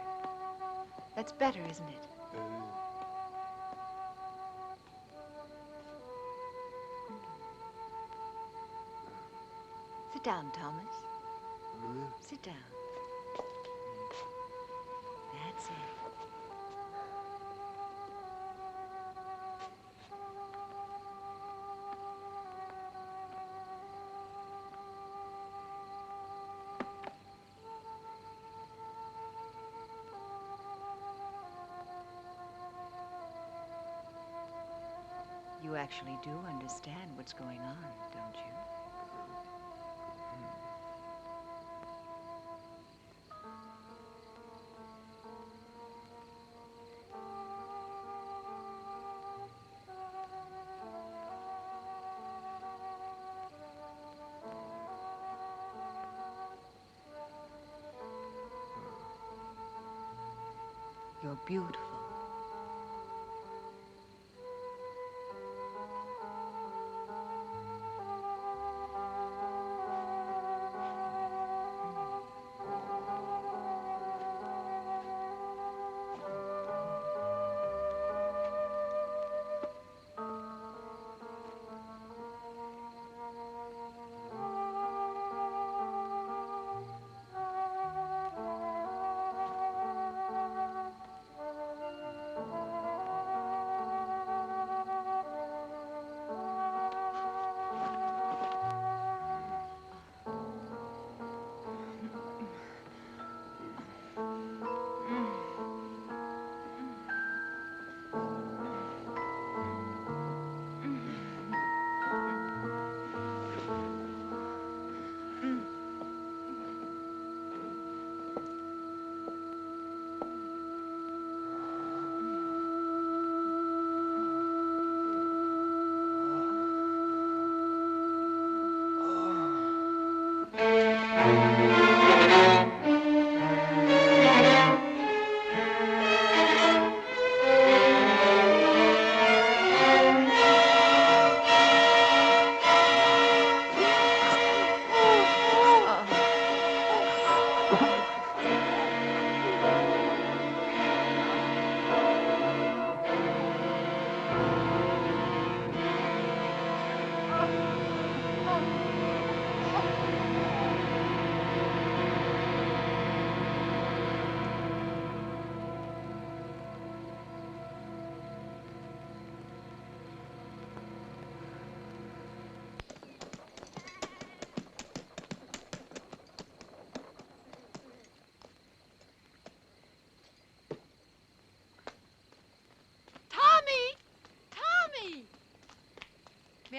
That's better, isn't it? Sit down, Thomas. Sit down. That's it. You actually do understand what's going on, don't you? You're beautiful.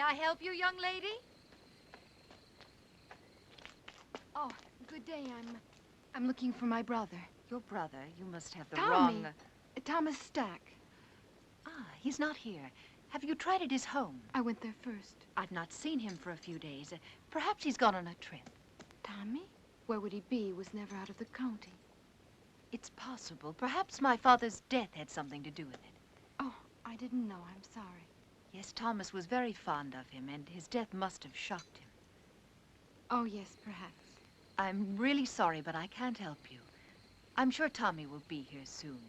I help you, young lady?
Oh, good day. I'm looking for my brother.
Your brother? You must have the
Tommy.
wrong...
Thomas Stack.
Ah, he's not here. Have you tried at his home?
I went there first.
I've not seen him for a few days. Perhaps he's gone on a trip.
Tommy? Where would he be? He was never out of the county.
It's possible. Perhaps my father's death had something to do with it.
Oh, I didn't know. I'm sorry.
Yes, Thomas was very fond of him, and his death must have shocked him.
Oh, yes, perhaps.
I'm really sorry, but I can't help you. I'm sure Tommy will be here soon.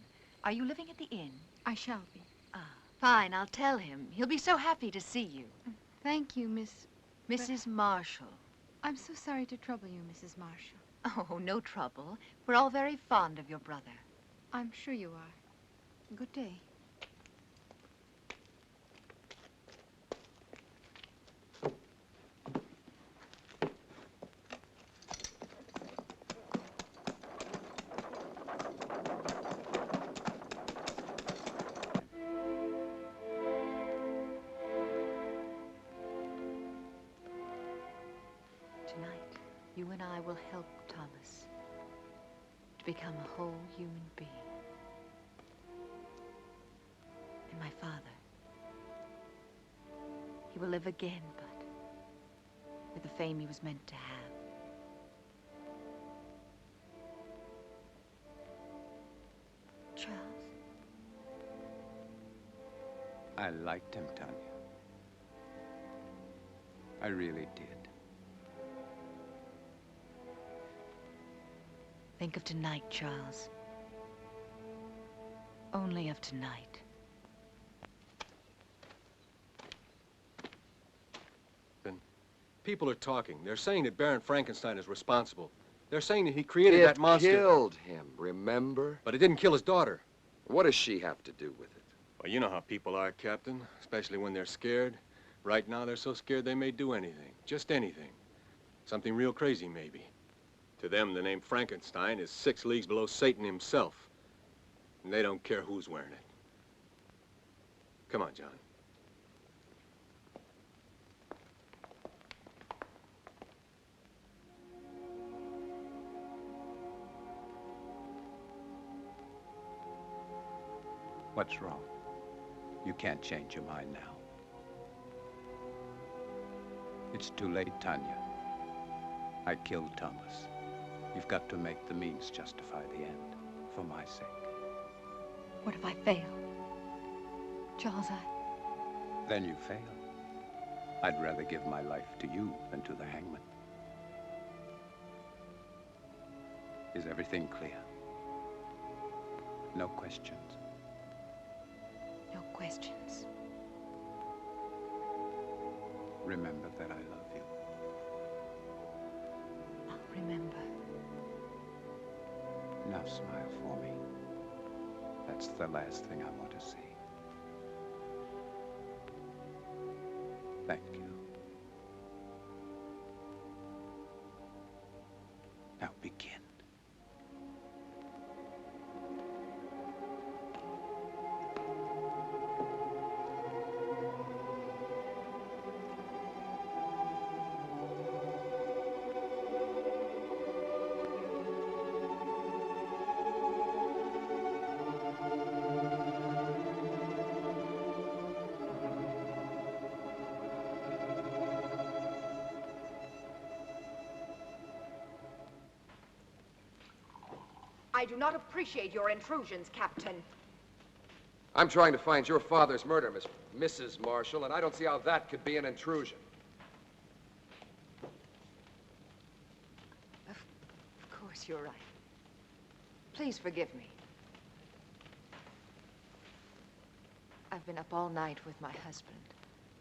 Are you living at the inn?
I shall be.
Ah, fine. I'll tell him. He'll be so happy to see you.
Thank you,
Mrs. Marshall.
I'm so sorry to trouble you, Mrs. Marshall.
Oh, no trouble. We're all very fond of your brother.
I'm sure you are. Good day.
Tonight, you and I will help Thomas to become a whole human being. And my father, he will live again, but with the fame he was meant to have. Charles?
I liked him, Tanya. I really did.
Think of tonight, Charles. Only of tonight.
People are talking. They're saying that Baron Frankenstein is responsible. They're saying that he created that monster. It killed him, remember? But it didn't kill his daughter. What does she have to do with it?
Well, you know how people are, Captain, especially when they're scared. Right now, they're so scared they may do anything. Just anything. Something real crazy, maybe. To them, the name Frankenstein is 6 leagues below Satan himself. And they don't care who's wearing it. Come on, John.
What's wrong? You can't change your mind now. It's too late, Tanya. I killed Thomas. You've got to make the means justify the end, for my sake.
What if I fail? Charles,
Then you fail. I'd rather give my life to you than to the hangman. Is everything clear? No questions.
No questions.
Remember that I love you.
I'll remember.
Now smile for me. That's the last thing I want to see. Thank you. Now begin.
I do not appreciate your intrusions, Captain.
I'm trying to find your father's murder, Mrs. Marshall, and I don't see how that could be an intrusion.
Of course, you're right. Please forgive me. I've been up all night with my husband.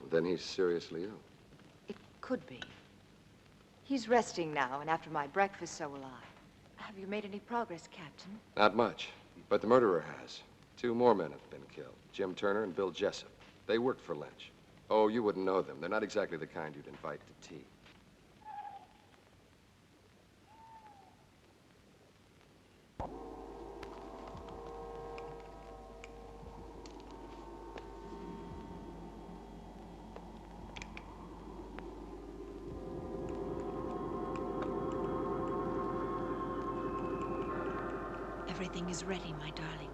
Then he's seriously ill.
It could be. He's resting now, and after my breakfast, so will I. Have you made any progress, Captain?
Not much, but the murderer has. 2 more men have been killed, Jim Turner and Bill Jessup. They worked for Lynch. Oh, you wouldn't know them. They're not exactly the kind you'd invite to tea.
Everything is ready, my darling.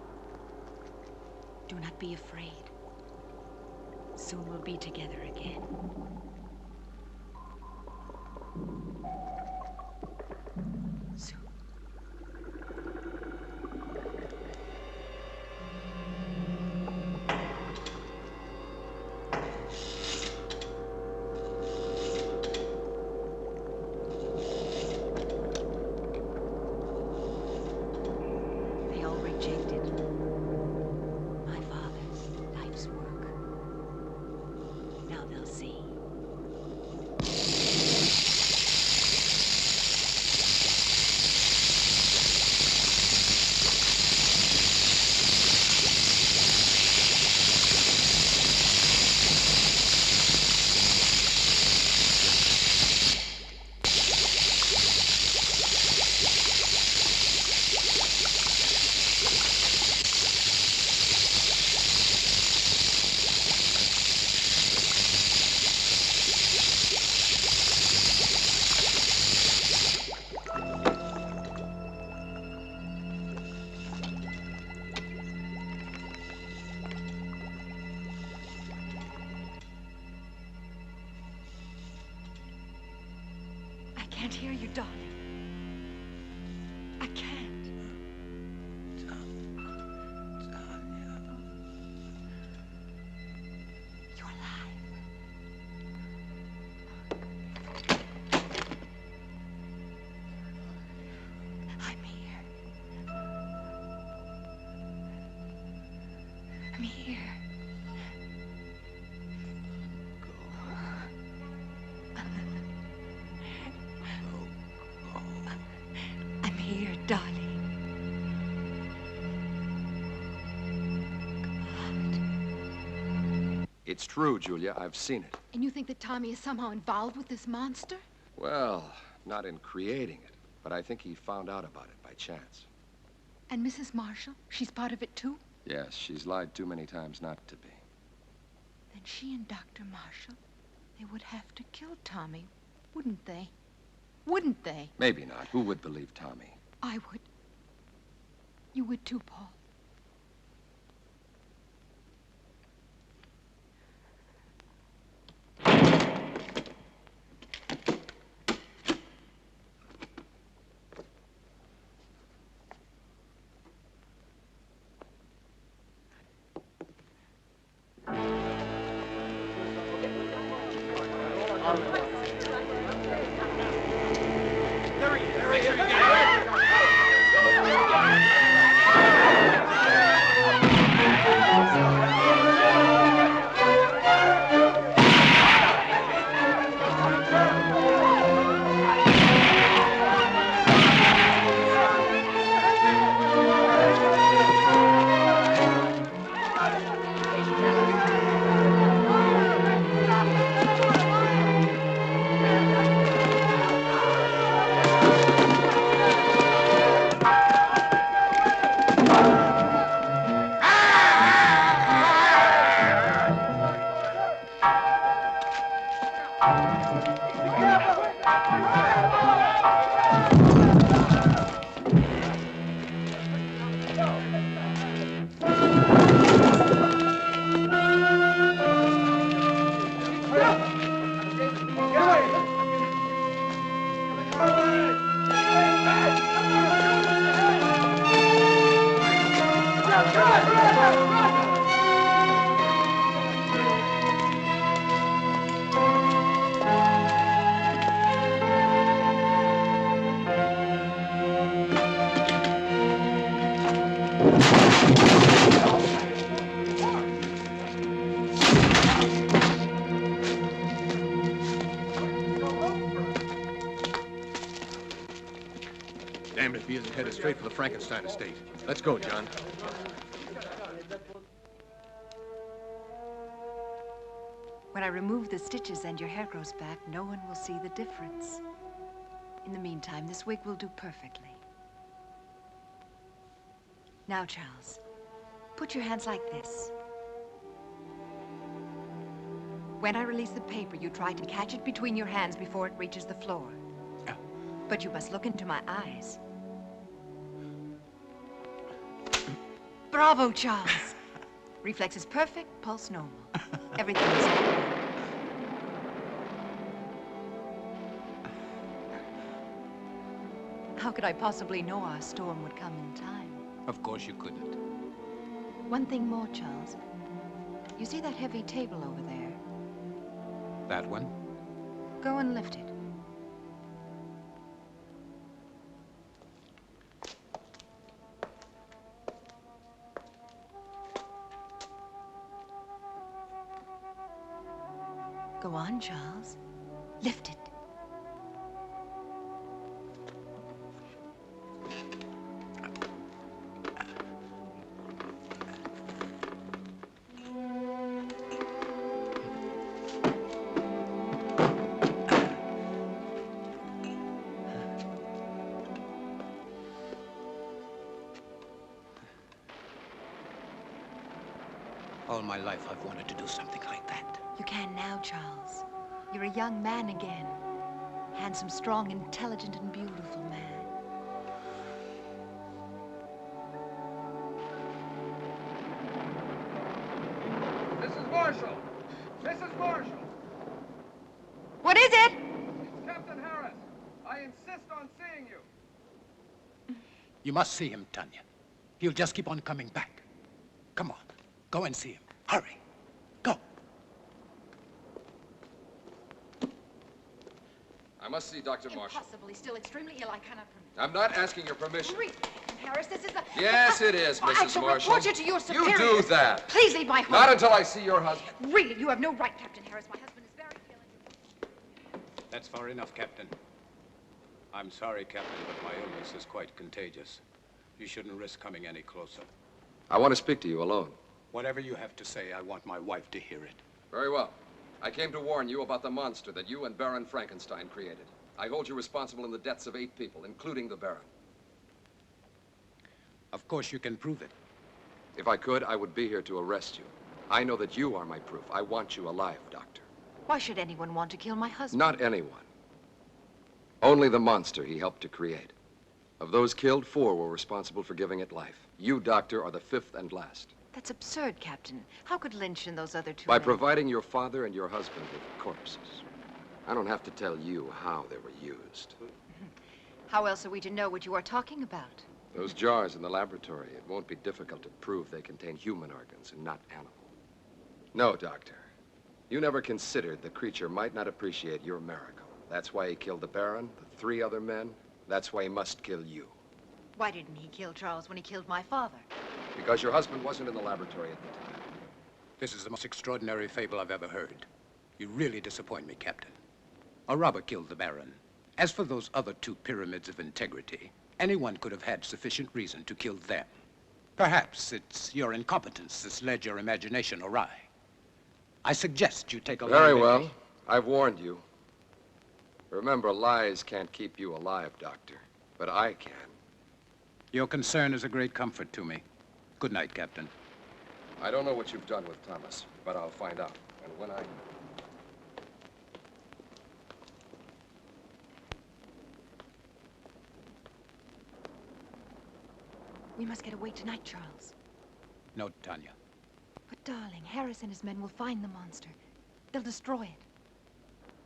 Do not be afraid. Soon we'll be together again. Soon. They all rejected my father's life's work. Now they'll see. I can't hear you, darling. I can't. You're alive. I'm here. I'm here. I'm here, darling.
It's true, Julia. I've seen it.
And you think that Tommy is somehow involved with this monster?
Well, not in creating it, but I think he found out about it by chance.
And Mrs. Marshall? She's part of it too?
Yes, she's lied too many times not to be.
Then she and Dr. Marshall, they would have to kill Tommy, wouldn't they? Wouldn't they?
Maybe not. Who would believe Tommy?
I would. You would too, Paul.
Damned if he isn't headed straight for the Frankenstein estate. Let's go, John.
When I remove the stitches and your hair grows back, no one will see the difference. In the meantime, this wig will do perfectly. Now, Charles, put your hands like this. When I release the paper, you try to catch it between your hands before it reaches the floor. But you must look into my eyes. Bravo, Charles. Reflexes perfect, pulse normal. Everything is normal. How could I possibly know our storm would come in time?
Of course you couldn't.
One thing more, Charles. You see that heavy table over there?
That one?
Go and lift it. Go on, Charles. Lift it.
All my life I've wanted to do something like that.
You can now, Charles. You're a young man again. Handsome, strong, intelligent, and beautiful man.
Mrs. Marshall! Mrs. Marshall!
What is it?
It's Captain Harris. I insist on seeing you.
You must see him, Tanya. He'll just keep on coming back. Come on, go and see him. Hurry. Go.
I must see Dr. Marshall.
Impossibly. Still extremely ill. I cannot permit.
I'm not asking your permission.
Really, Captain Harris, this is a...
Yes, it is,
I
Mrs.
shall
Marshall.
report you to your superiors.
You do that.
Please leave my home.
Not until I see your husband.
Really, you have no right, Captain Harris. My husband is very ill.
That's far enough, Captain. I'm sorry, Captain, but my illness is quite contagious. You shouldn't risk coming any closer.
I want to speak to you alone.
Whatever you have to say, I want my wife to hear it.
Very well. I came to warn you about the monster that you and Baron Frankenstein created. I hold you responsible in the deaths of 8 people, including the Baron.
Of course you can prove it.
If I could, I would be here to arrest you. I know that you are my proof. I want you alive, Doctor.
Why should anyone want to kill my husband?
Not anyone. Only the monster he helped to create. Of those killed, 4 were responsible for giving it life. You, Doctor, are the 5th and last.
That's absurd, Captain. How could Lynch and those other 2
By
men...
providing your father and your husband with corpses. I don't have to tell you how they were used.
How else are we to know what you are talking about?
Those jars in the laboratory, it won't be difficult to prove they contain human organs and not animal. No, Doctor. You never considered the creature might not appreciate your miracle. That's why he killed the Baron, the 3 other men. That's why he must kill you.
Why didn't he kill Charles when he killed my father?
Because your husband wasn't in the laboratory at the time.
This is the most extraordinary fable I've ever heard. You really disappoint me, Captain. A robber killed the Baron. As for those other 2 pyramids of integrity, anyone could have had sufficient reason to kill them. Perhaps it's your incompetence that's led your imagination awry. I suggest you take a
Very well. I've warned you. Remember, lies can't keep you alive, Doctor. But I can.
Your concern is a great comfort to me. Good night, Captain.
I don't know what you've done with Thomas, but I'll find out. And when I...
We must get away tonight, Charles.
No, Tanya.
But, darling, Harris and his men will find the monster. They'll destroy it.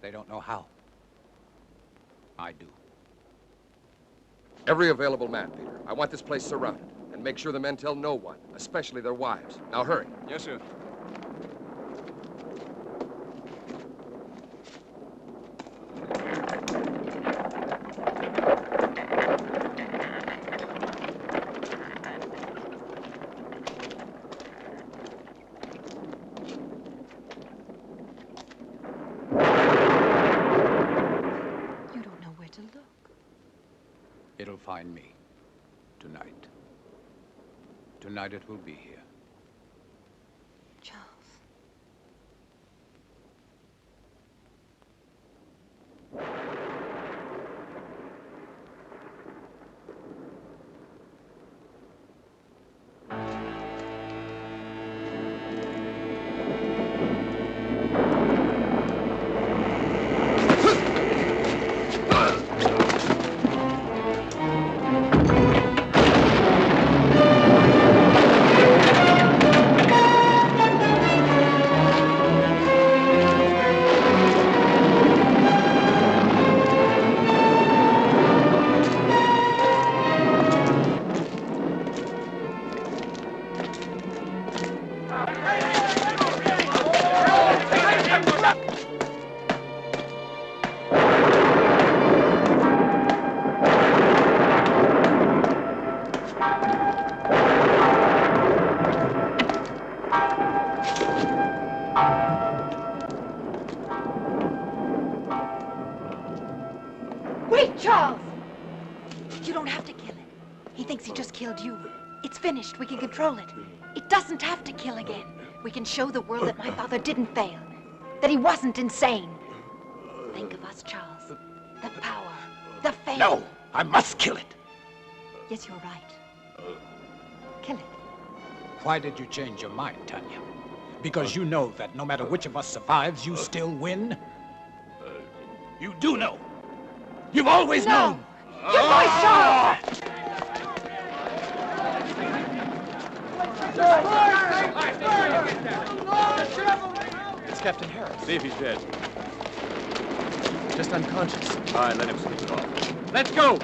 They don't know how. I do.
Every available man, Peter. I want this place surrounded. And make sure the men tell no one, especially their wives. Now hurry.
Yes, sir.
You don't know where to look.
It'll find me. Tonight. Tonight it will be here.
Charles.
Wait, Charles!
You don't have to kill it. He thinks he just killed you. It's finished. We can control it. It doesn't have to kill again. We can show the world that my father didn't fail. That he wasn't insane. Think of us, Charles. The power. The fame.
No! I must kill it!
Yes, you're right. Kill it.
Why did you change your mind, Tanya? Because you know that no matter which of us survives, you still win? You do know. You've always known.
Your voice, Charles!
It's Captain Harris.
See if he's dead.
Just unconscious.
All right, let him sleep it off.
Let's go!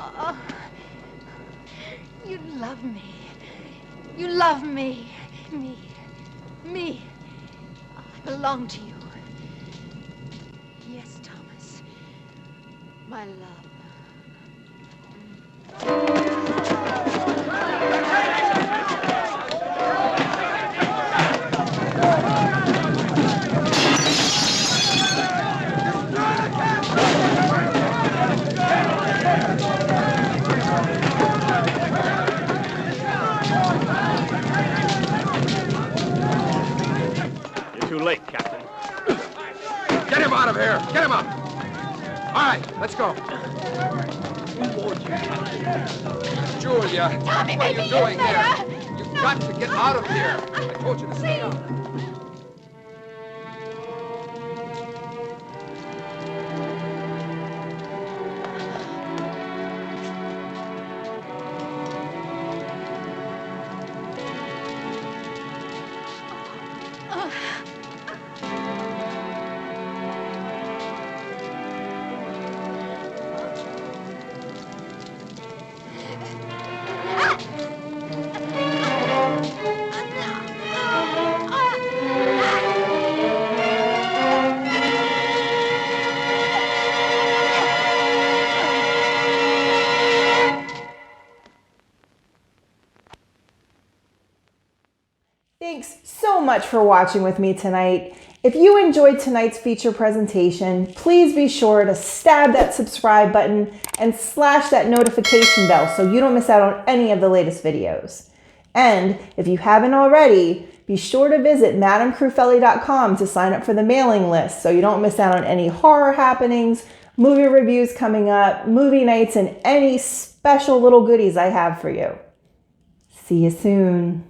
Oh, you love me. You love me. Me. I belong to you. Yes, Thomas. My love.
Too late, Captain. Get him out of here! Get him up! All right, let's go. Julia,
Tommy,
what are
maybe
you doing
he's there.
here? You've got to get out of here. I told you to stay out.
so much for watching with me tonight. If you enjoyed tonight's feature presentation, please be sure to stab that subscribe button and slash that notification bell so you don't miss out on any of the latest videos. And if you haven't already, be sure to visit madamcrufeli.com to sign up for the mailing list so you don't miss out on any horror happenings, movie reviews coming up, movie nights, and any special little goodies I have for you. See you soon.